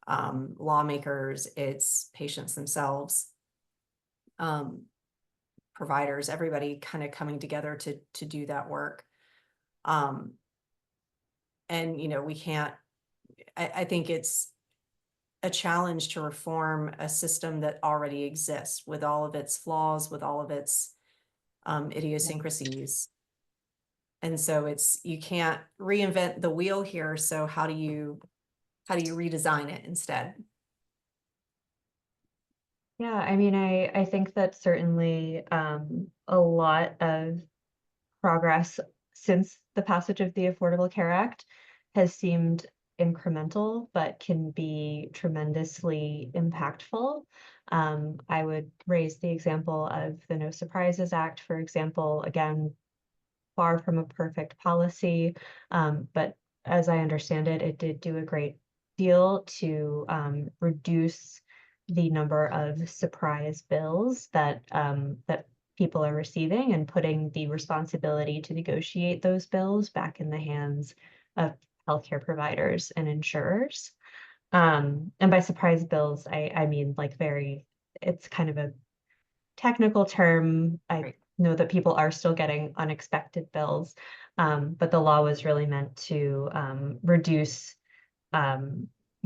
Speaker 1: lawmakers, it's patients themselves, providers, everybody kind of coming together to do that work. And we can't, I think it's a challenge to reform a system that already exists with all of its flaws, with all of its idiosyncrasies. And so you can't reinvent the wheel here. So how do you redesign it instead?
Speaker 2: Yeah, I mean, I think that certainly a lot of progress since the passage of the Affordable Care Act has seemed incremental, but can be tremendously impactful. I would raise the example of the No Surprises Act, for example, again, far from a perfect policy, but as I understand it, it did do a great deal to reduce the number of surprise bills that people are receiving, and putting the responsibility to negotiate those bills back in the hands of healthcare providers and insurers. And by surprise bills, I mean like it's kind of a technical term. I know that people are still getting unexpected bills, but the law was really meant to reduce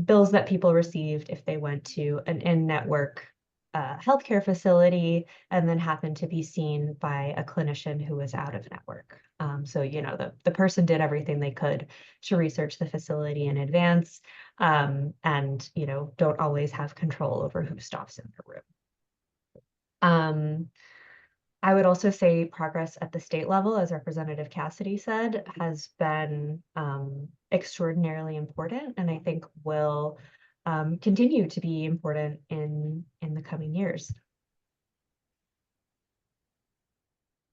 Speaker 2: bills that people received if they went to an in-network healthcare facility and then happened to be seen by a clinician who was out of network. So, the person did everything they could to research the facility in advance, and, don't always have control over who stops in the room. I would also say progress at the state level, as Representative Cassidy said, has been extraordinarily important, and I think will continue to be important in the coming years.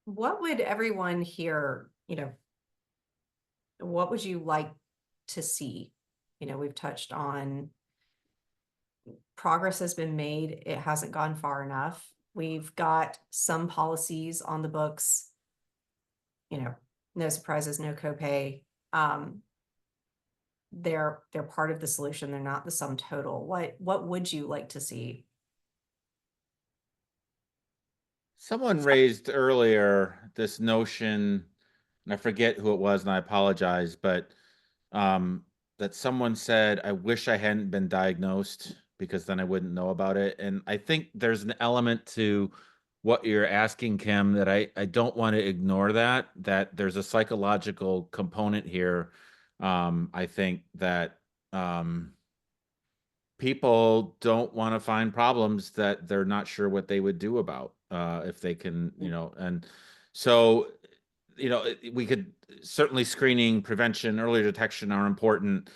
Speaker 1: What would everyone here, what would you like to see? We've touched on progress has been made. It hasn't gone far enough. We've got some policies on the books, no surprises, no copay. They're part of the solution. They're not the sum total. What would you like to see?
Speaker 3: Someone raised earlier this notion, and I forget who it was, and I apologize, but that someone said, I wish I hadn't been diagnosed because then I wouldn't know about it. And I think there's an element to what you're asking, Kim, that I don't want to ignore that there's a psychological component here. I think that people don't want to find problems that they're not sure what they would do about if they can, and so, we could certainly screening, prevention, early detection are important.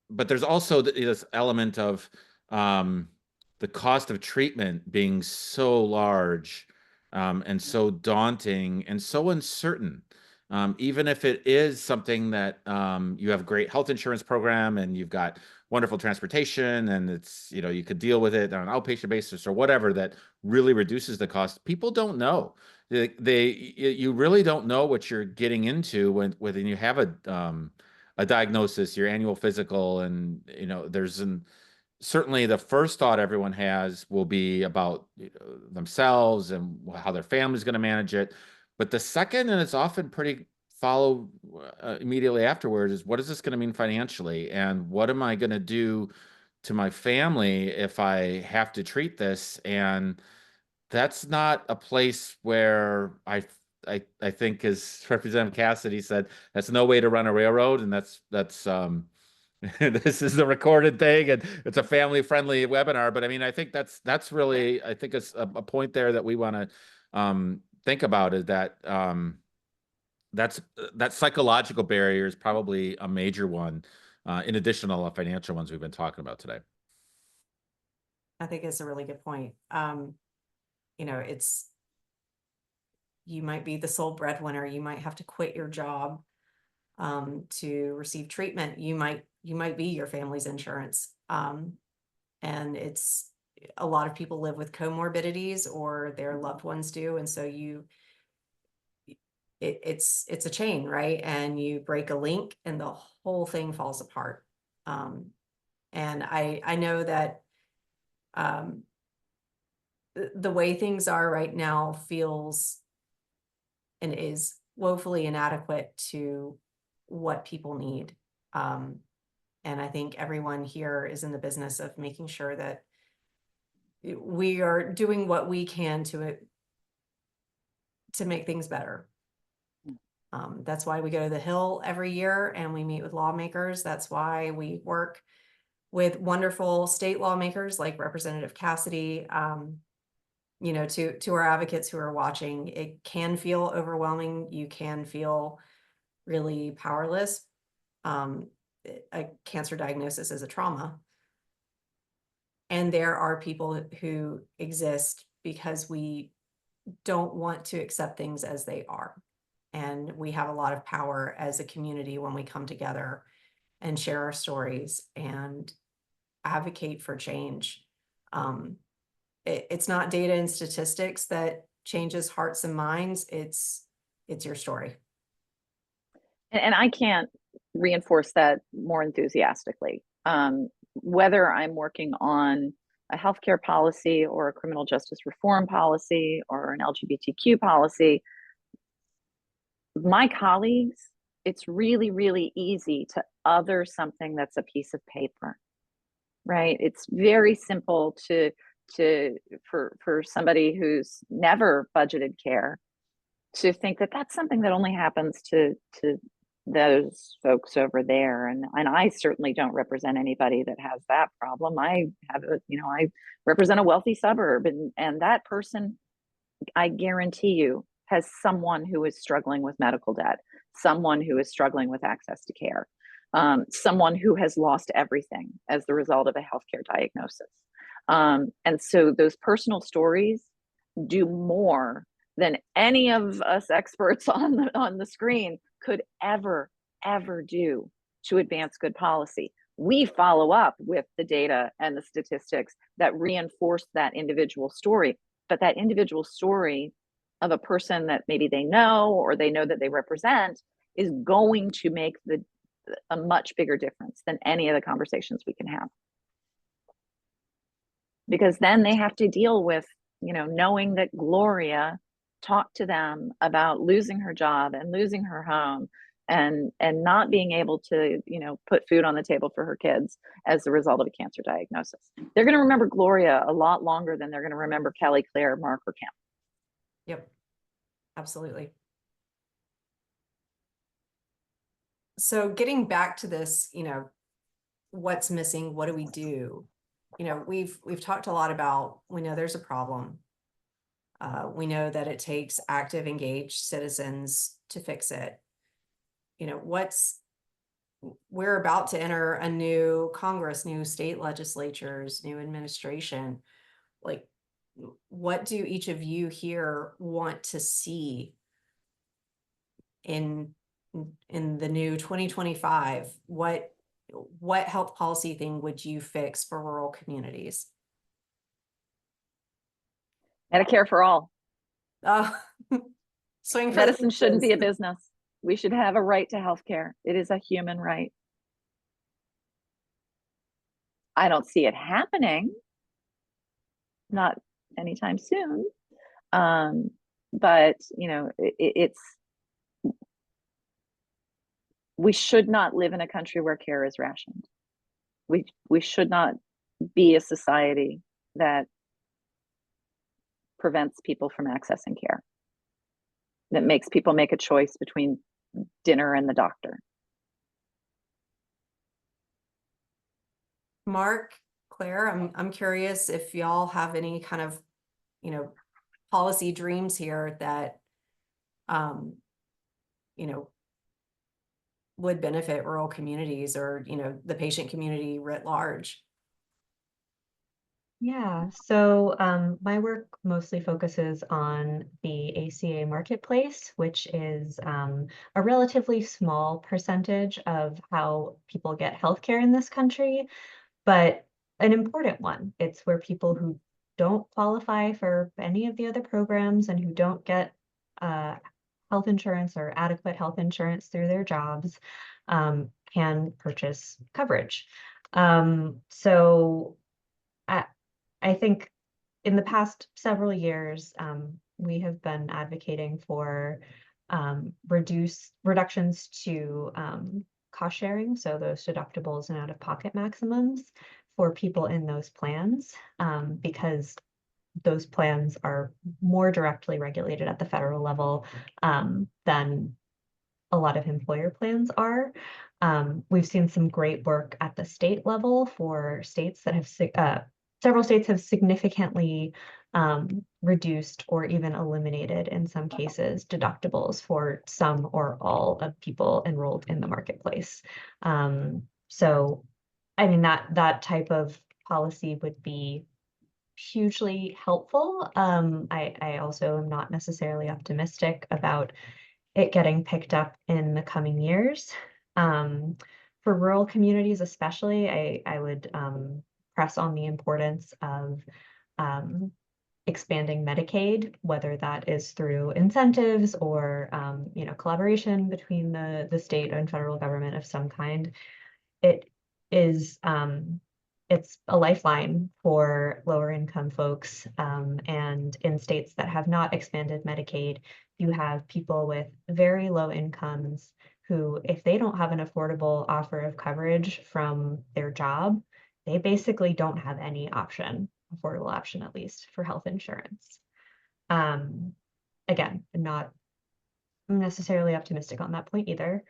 Speaker 3: But there's also this element of the cost of treatment being so large and so daunting and so uncertain. Even if it is something that you have a great health insurance program and you've got wonderful transportation and it's, you could deal with it on an outpatient basis or whatever that really reduces the cost, people don't know. You really don't know what you're getting into when you have a diagnosis, your annual physical, and certainly the first thought everyone has will be about themselves and how their family's going to manage it. But the second, and it's often pretty follow immediately afterwards, is what is this going to mean financially? And what am I going to do to my family if I have to treat this? And that's not a place where I think, as Representative Cassidy said, that's no way to run a railroad. And that's this is a recorded thing, and it's a family-friendly webinar. But I mean, I think that's really, I think it's a point there that we want to think about, is that that psychological barrier is probably a major one, in addition to all the financial ones we've been talking about today.
Speaker 1: I think it's a really good point. You might be the sole breadwinner. You might have to quit your job to receive treatment. You might be your family's insurance. And a lot of people live with comorbidities, or their loved ones do. And so it's a chain, right? And you break a link and the whole thing falls apart. And I know that the way things are right now feels and is woefully inadequate to what people need. And I think everyone here is in the business of making sure that we are doing what we can to make things better. That's why we go to the Hill every year and we meet with lawmakers. That's why we work with wonderful state lawmakers like Representative Cassidy. To our advocates who are watching, it can feel overwhelming. You can feel really powerless. A cancer diagnosis is a trauma. And there are people who exist because we don't want to accept things as they are. And we have a lot of power as a community when we come together and share our stories and advocate for change. It's not data and statistics that changes hearts and minds. It's your story.
Speaker 4: And I can't reinforce that more enthusiastically. Whether I'm working on a healthcare policy or a criminal justice reform policy or an LGBTQ policy, my colleagues, it's really, really easy to other something that's a piece of paper, right? It's very simple for somebody who's never budgeted care to think that that's something that only happens to those folks over there. And I certainly don't represent anybody that has that problem. I represent a wealthy suburb, and that person, I guarantee you, has someone who is struggling with medical debt, someone who is struggling with access to care, someone who has lost everything as the result of a healthcare diagnosis. And so those personal stories do more than any of us experts on the screen could ever do to advance good policy. We follow up with the data and the statistics that reinforce that individual story, but that individual story of a person that maybe they know or they know that they represent is going to make a much bigger difference than any of the conversations we can have. Because then they have to deal with, knowing that Gloria talked to them about losing her job and losing her home and not being able to, put food on the table for her kids as a result of a cancer diagnosis. They're going to remember Gloria a lot longer than they're going to remember Kelly, Claire, Mark, or Kim.
Speaker 1: Yep, absolutely. So getting back to this, what's missing? What do we do? We've talked a lot about, we know there's a problem. We know that it takes active, engaged citizens to fix it. We're about to enter a new Congress, new state legislatures, new administration. Like, what do each of you here want to see in the new 2025? What health policy thing would you fix for rural communities?
Speaker 4: Medicare for all.
Speaker 1: Swing for
Speaker 4: Medicine shouldn't be a business. We should have a right to healthcare. It is a human right. I don't see it happening, not anytime soon. But you know, we should not live in a country where care is rationed. We should not be a society that prevents people from accessing care, that makes people make a choice between dinner and the doctor.
Speaker 1: Mark, Claire, I'm curious if y'all have any kind of, you know, policy dreams here that, you know, would benefit rural communities or, you know, the patient community writ large.
Speaker 2: Yeah, so my work mostly focuses on the ACA marketplace, which is a relatively small percentage of how people get healthcare in this country, but an important one. It's where people who don't qualify for any of the other programs and who don't get health insurance or adequate health insurance through their jobs can purchase coverage. So I think in the past several years, we have been advocating for reductions to cost sharing, so those deductibles and out-of-pocket maximums for people in those plans, because those plans are more directly regulated at the federal level than a lot of employer plans are. We've seen some great work at the state level for states that have several states have significantly reduced or even eliminated, in some cases, deductibles for some or all of people enrolled in the marketplace. So, I mean, that type of policy would be hugely helpful. I also am not necessarily optimistic about it getting picked up in the coming years. For rural communities especially, I would press on the importance of expanding Medicaid, whether that is through incentives or you know, collaboration between the state and federal government of some kind. It is it's a lifeline for lower income folks. And in states that have not expanded Medicaid, you have people with very low incomes who, if they don't have an affordable offer of coverage from their job, they basically don't have any option, affordable option at least, for health insurance. Again, I'm not necessarily optimistic on that point either.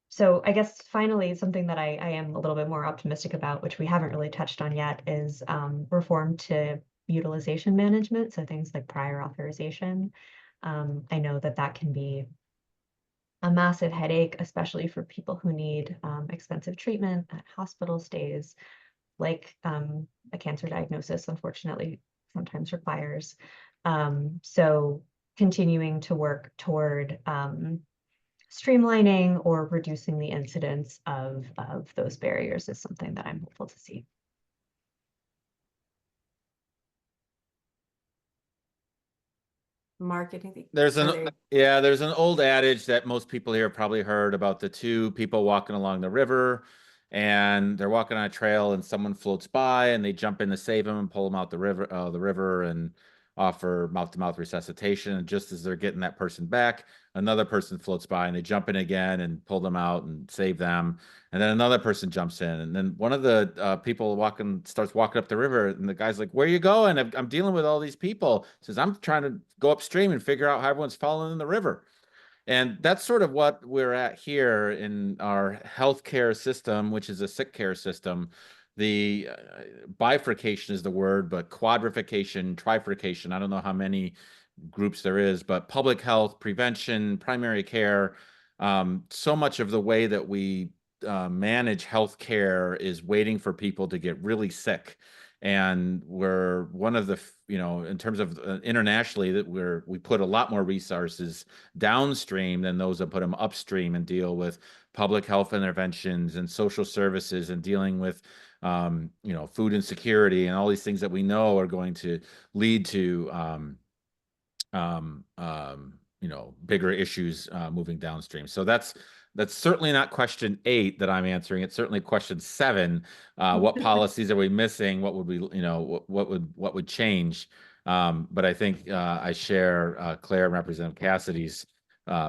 Speaker 2: So I guess finally, something that I am a little bit more optimistic about, which we haven't really touched on yet, is reform to utilization management. So things like prior authorization. I know that can be a massive headache, especially for people who need expensive treatment at hospital stays, like a cancer diagnosis, unfortunately, sometimes requires. So continuing to work toward streamlining or reducing the incidence of those barriers is something that I'm hopeful to see.
Speaker 1: Mark, anything?
Speaker 3: There's an old adage that most people here probably heard about the two people walking along the river, and they're walking on a trail and someone floats by and they jump in to save them and pull them out the river and offer mouth-to-mouth resuscitation. And just as they're getting that person back, another person floats by and they jump in again and pull them out and save them. And then another person jumps in, and then one of the people starts walking up the river, and the guy's like, "Where are you going? I'm dealing with all these people." Says, "I'm trying to go upstream and figure out how everyone's falling in the river." And that's sort of what we're at here in our healthcare system, which is a sick care system. The bifurcation is the word, but quadrification, trifurcation, I don't know how many groups there is, but public health, prevention, primary care, so much of the way that we manage healthcare is waiting for people to get really sick. And we're one of the, you know, in terms of internationally, that we put a lot more resources downstream than those that put them upstream and deal with public health interventions and social services and dealing with, you know, food insecurity and all these things that we know are going to lead to bigger issues moving downstream. So that's certainly not question 8 that I'm answering. It's certainly question 7. What policies are we missing? What would we, what would change? But I think I share Claire and Representative Cassidy's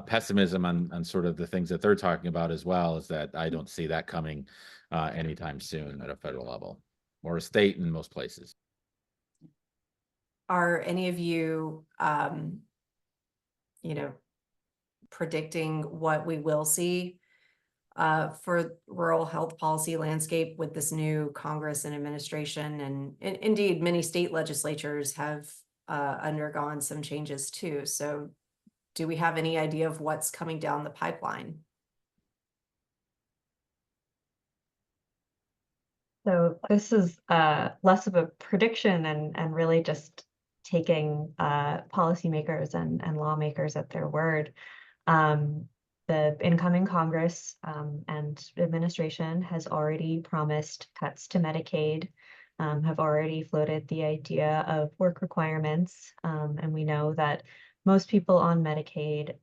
Speaker 3: pessimism on sort of the things that they're talking about as well, is that I don't see that coming anytime soon at a federal level or a state in most places.
Speaker 1: Are any of you, predicting what we will see for rural health policy landscape with this new Congress and administration? And indeed, many state legislatures have undergone some changes too. So do we have any idea of what's coming down the pipeline?
Speaker 2: So this is less of a prediction and really just taking policymakers and lawmakers at their word. The incoming Congress and administration has already promised cuts to Medicaid, have already floated the idea of work requirements. And we know that most people on Medicaid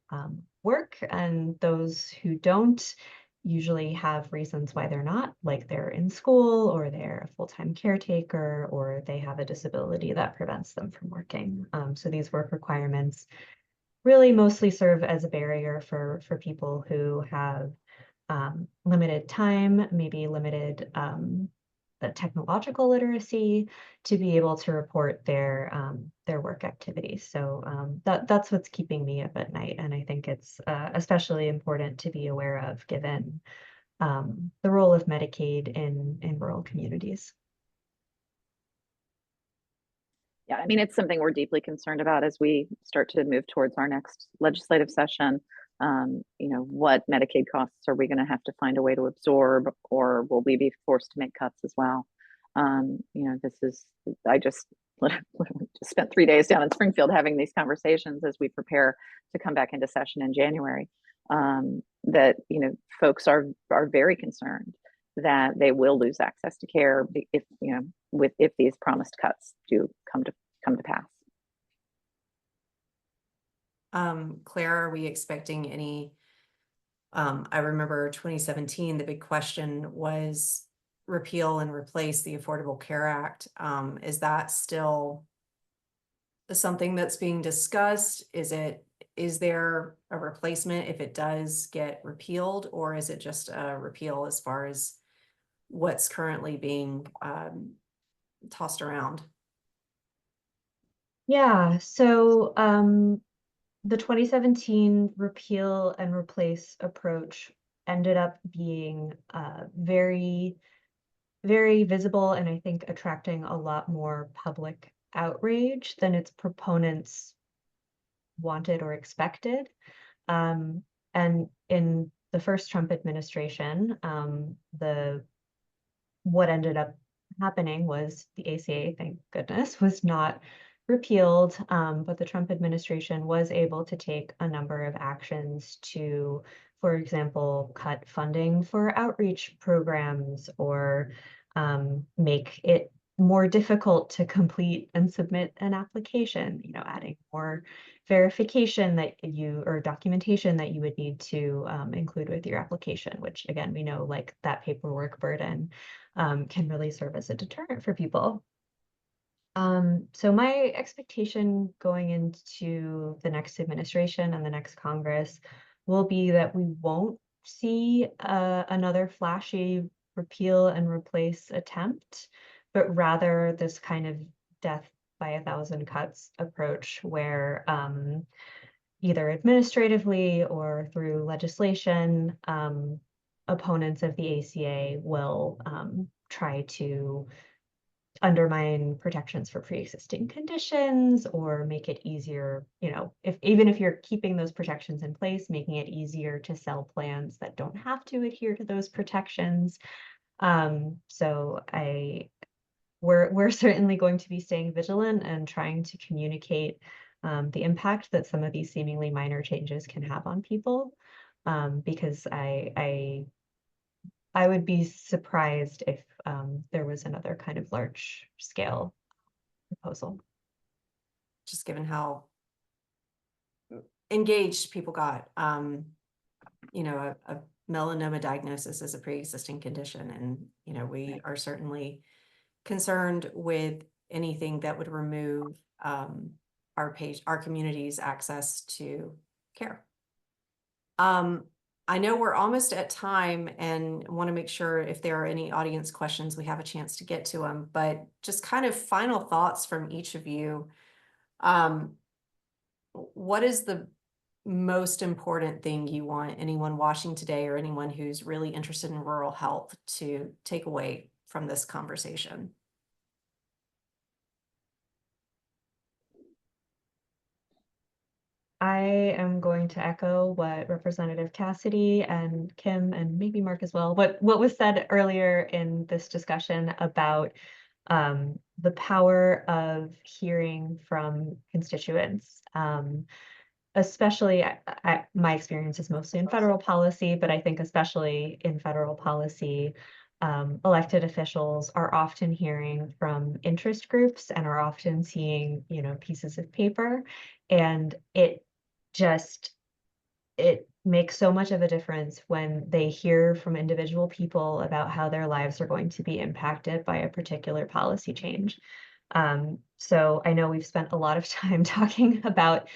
Speaker 2: work, and those who don't usually have reasons why they're not, like they're in school or they're a full-time caretaker or they have a disability that prevents them from working. So these work requirements really mostly serve as a barrier for people who have limited time, maybe limited technological literacy to be able to report their work activities. So that's what's keeping me up at night, and I think it's especially important to be aware of given the role of Medicaid in rural communities.
Speaker 4: Yeah, I mean, it's something we're deeply concerned about as we start to move towards our next legislative session. What Medicaid costs are we going to have to find a way to absorb, or will we be forced to make cuts as well? I just spent 3 days down in Springfield having these conversations as we prepare to come back into session in January. That folks are very concerned that they will lose access to care if these promised cuts do come to pass.
Speaker 1: Claire, are we expecting any? I remember 2017, the big question was repeal and replace the Affordable Care Act. Is that still something that's being discussed? Is there a replacement if it does get repealed, or is it just a repeal as far as what's currently being tossed around?
Speaker 2: Yeah, so the 2017 repeal and replace approach ended up being very, very visible, and I think attracting a lot more public outrage than its proponents wanted or expected. And in the first Trump administration, what ended up happening was the ACA, thank goodness, was not repealed, but the Trump administration was able to take a number of actions to, for example, cut funding for outreach programs or make it more difficult to complete and submit an application, adding more verification or documentation that you would need to include with your application, which again, we know like that paperwork burden can really serve as a deterrent for people. So my expectation going into the next administration and the next Congress will be that we won't see another flashy repeal and replace attempt, but rather this kind of death by 1,000 cuts approach where either administratively or through legislation, opponents of the ACA will try to undermine protections for pre-existing conditions or make it easier, even if you're keeping those protections in place, making it easier to sell plans that don't have to adhere to those protections. So we're certainly going to be staying vigilant and trying to communicate the impact that some of these seemingly minor changes can have on people, because I would be surprised if there was another kind of large scale proposal.
Speaker 1: Just given how engaged people got. You know, a melanoma diagnosis is a pre-existing condition, and you know, we are certainly concerned with anything that would remove our community's access to care. I know we're almost at time and want to make sure if there are any audience questions, we have a chance to get to them, but just kind of final thoughts from each of you. What is the most important thing you want anyone watching today or anyone who's really interested in rural health to take away from this conversation?
Speaker 2: I am going to echo what Representative Cassidy and Kim and maybe Mark as well, what was said earlier in this discussion about the power of hearing from constituents. Especially, my experience is mostly in federal policy, but I think especially in federal policy, elected officials are often hearing from interest groups and are often seeing, you know, pieces of paper, and it makes so much of a difference when they hear from individual people about how their lives are going to be impacted by a particular policy change. So I know we've spent a lot of time talking about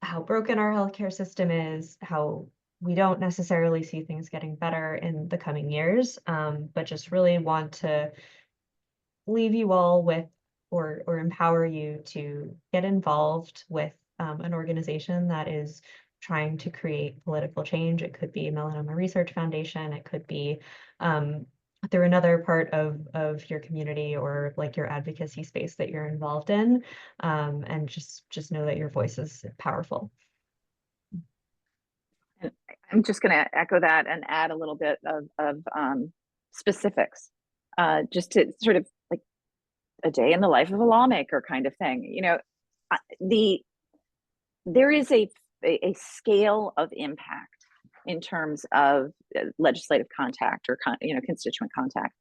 Speaker 2: how broken our healthcare system is, how we don't necessarily see things getting better in the coming years, but just really want to leave you all with or empower you to get involved with an organization that is trying to create political change. It could be Melanoma Research Foundation, it could be through another part of your community or like your advocacy space that you're involved in, and just know that your voice is powerful.
Speaker 4: And I'm just going to echo that and add a little bit of specifics, just to sort of like a day in the life of a lawmaker kind of thing. You know, there is a scale of impact in terms of legislative contact or constituent contact.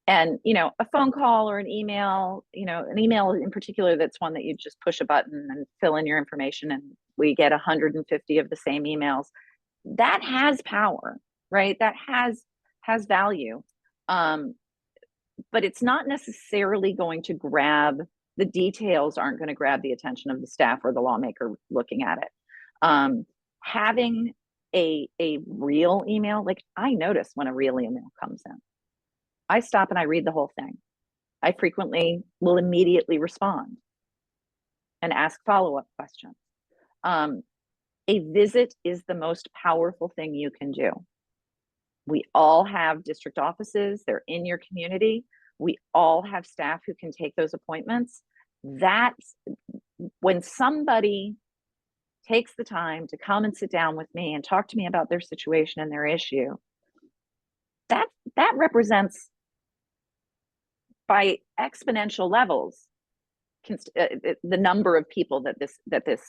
Speaker 4: And, you know, a phone call or an email, you know, an email in particular, that's one that you just push a button and fill in your information and we get 150 of the same emails. That has power, right? That has value. But it's not necessarily going to the details aren't going to grab the attention of the staff or the lawmaker looking at it. Having a real email, like I notice when a real email comes in, I stop and I read the whole thing. I frequently will immediately respond and ask follow-up questions. A visit is the most powerful thing you can do. We all have district offices, they're in your community. We all have staff who can take those appointments. That's when somebody takes the time to come and sit down with me and talk to me about their situation and their issue, that represents by exponential levels the number of people that this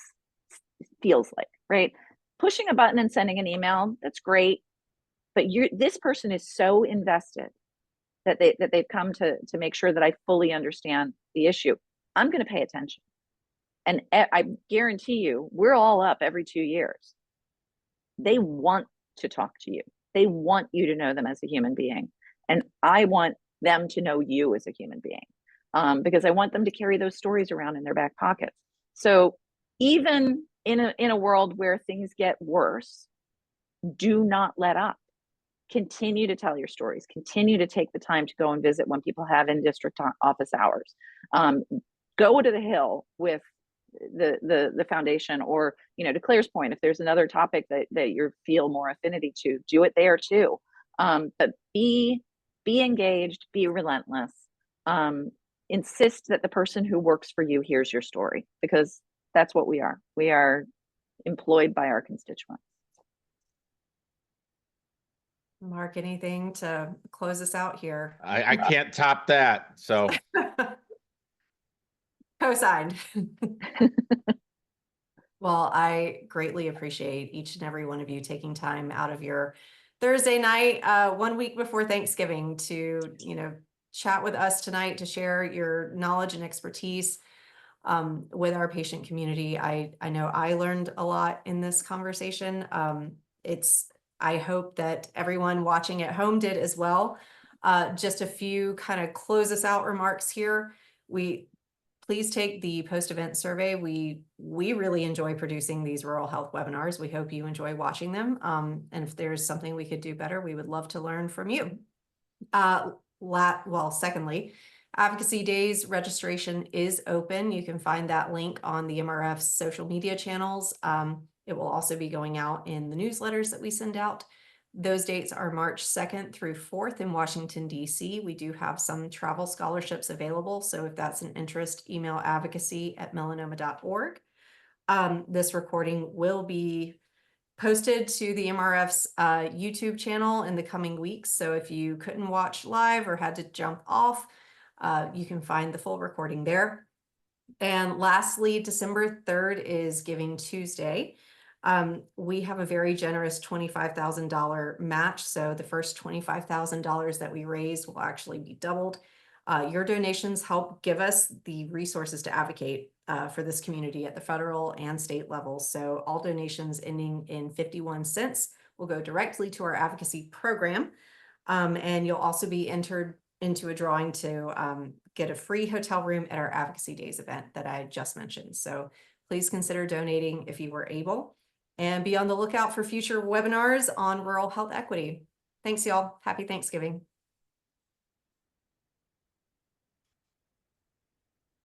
Speaker 4: feels like, right? Pushing a button and sending an email, that's great, but this person is so invested that they've come to make sure that I fully understand the issue. I'm going to pay attention, and I guarantee you, we're all up every 2 years. They want to talk to you. They want you to know them as a human being, and I want them to know you as a human being, because I want them to carry those stories around in their back pockets. So even in a world where things get worse, do not let up. Continue to tell your stories. Continue to take the time to go and visit when people have in district office hours. Go to the Hill with the foundation, or, you know, to Claire's point, if there's another topic that you feel more affinity to, do it there too. But be engaged, be relentless. Insist that the person who works for you hears your story, because that's what we are. We are employed by our constituents.
Speaker 1: Mark, anything to close us out here?
Speaker 3: I can't top that. So
Speaker 1: Co-signed. Well, I greatly appreciate each and every one of you taking time out of your Thursday night, 1 week before Thanksgiving, to, you know, chat with us tonight, to share your knowledge and expertise. with our patient community. I know I learned a lot in this conversation. I hope that everyone watching at home did as well. Just a few kind of close us out remarks here. Please take the post-event survey. We really enjoy producing these rural health webinars. We hope you enjoy watching them. And if there's something we could do better, we would love to learn from you. Secondly, Advocacy Days registration is open. You can find that link on the MRF's social media channels. It will also be going out in the newsletters that we send out. Those dates are March 2nd through 4th in Washington, D.C. We do have some travel scholarships available, so if that's an interest, email advocacy@melanoma.org. This recording will be posted to the MRF's YouTube channel in the coming weeks, so if you couldn't watch live or had to jump off, you can find the full recording there. And lastly, December 3rd is Giving Tuesday. We have a very generous $25,000 match. So the first $25,000 that we raise will actually be doubled. Your donations help give us the resources to advocate for this community at the federal and state levels. So all donations ending in 51 cents will go directly to our advocacy program. And you'll also be entered into a drawing to get a free hotel room at our Advocacy Days event that I just mentioned. So please consider donating if you were able, and be on the lookout for future webinars on rural health equity. Thanks, y'all. Happy Thanksgiving.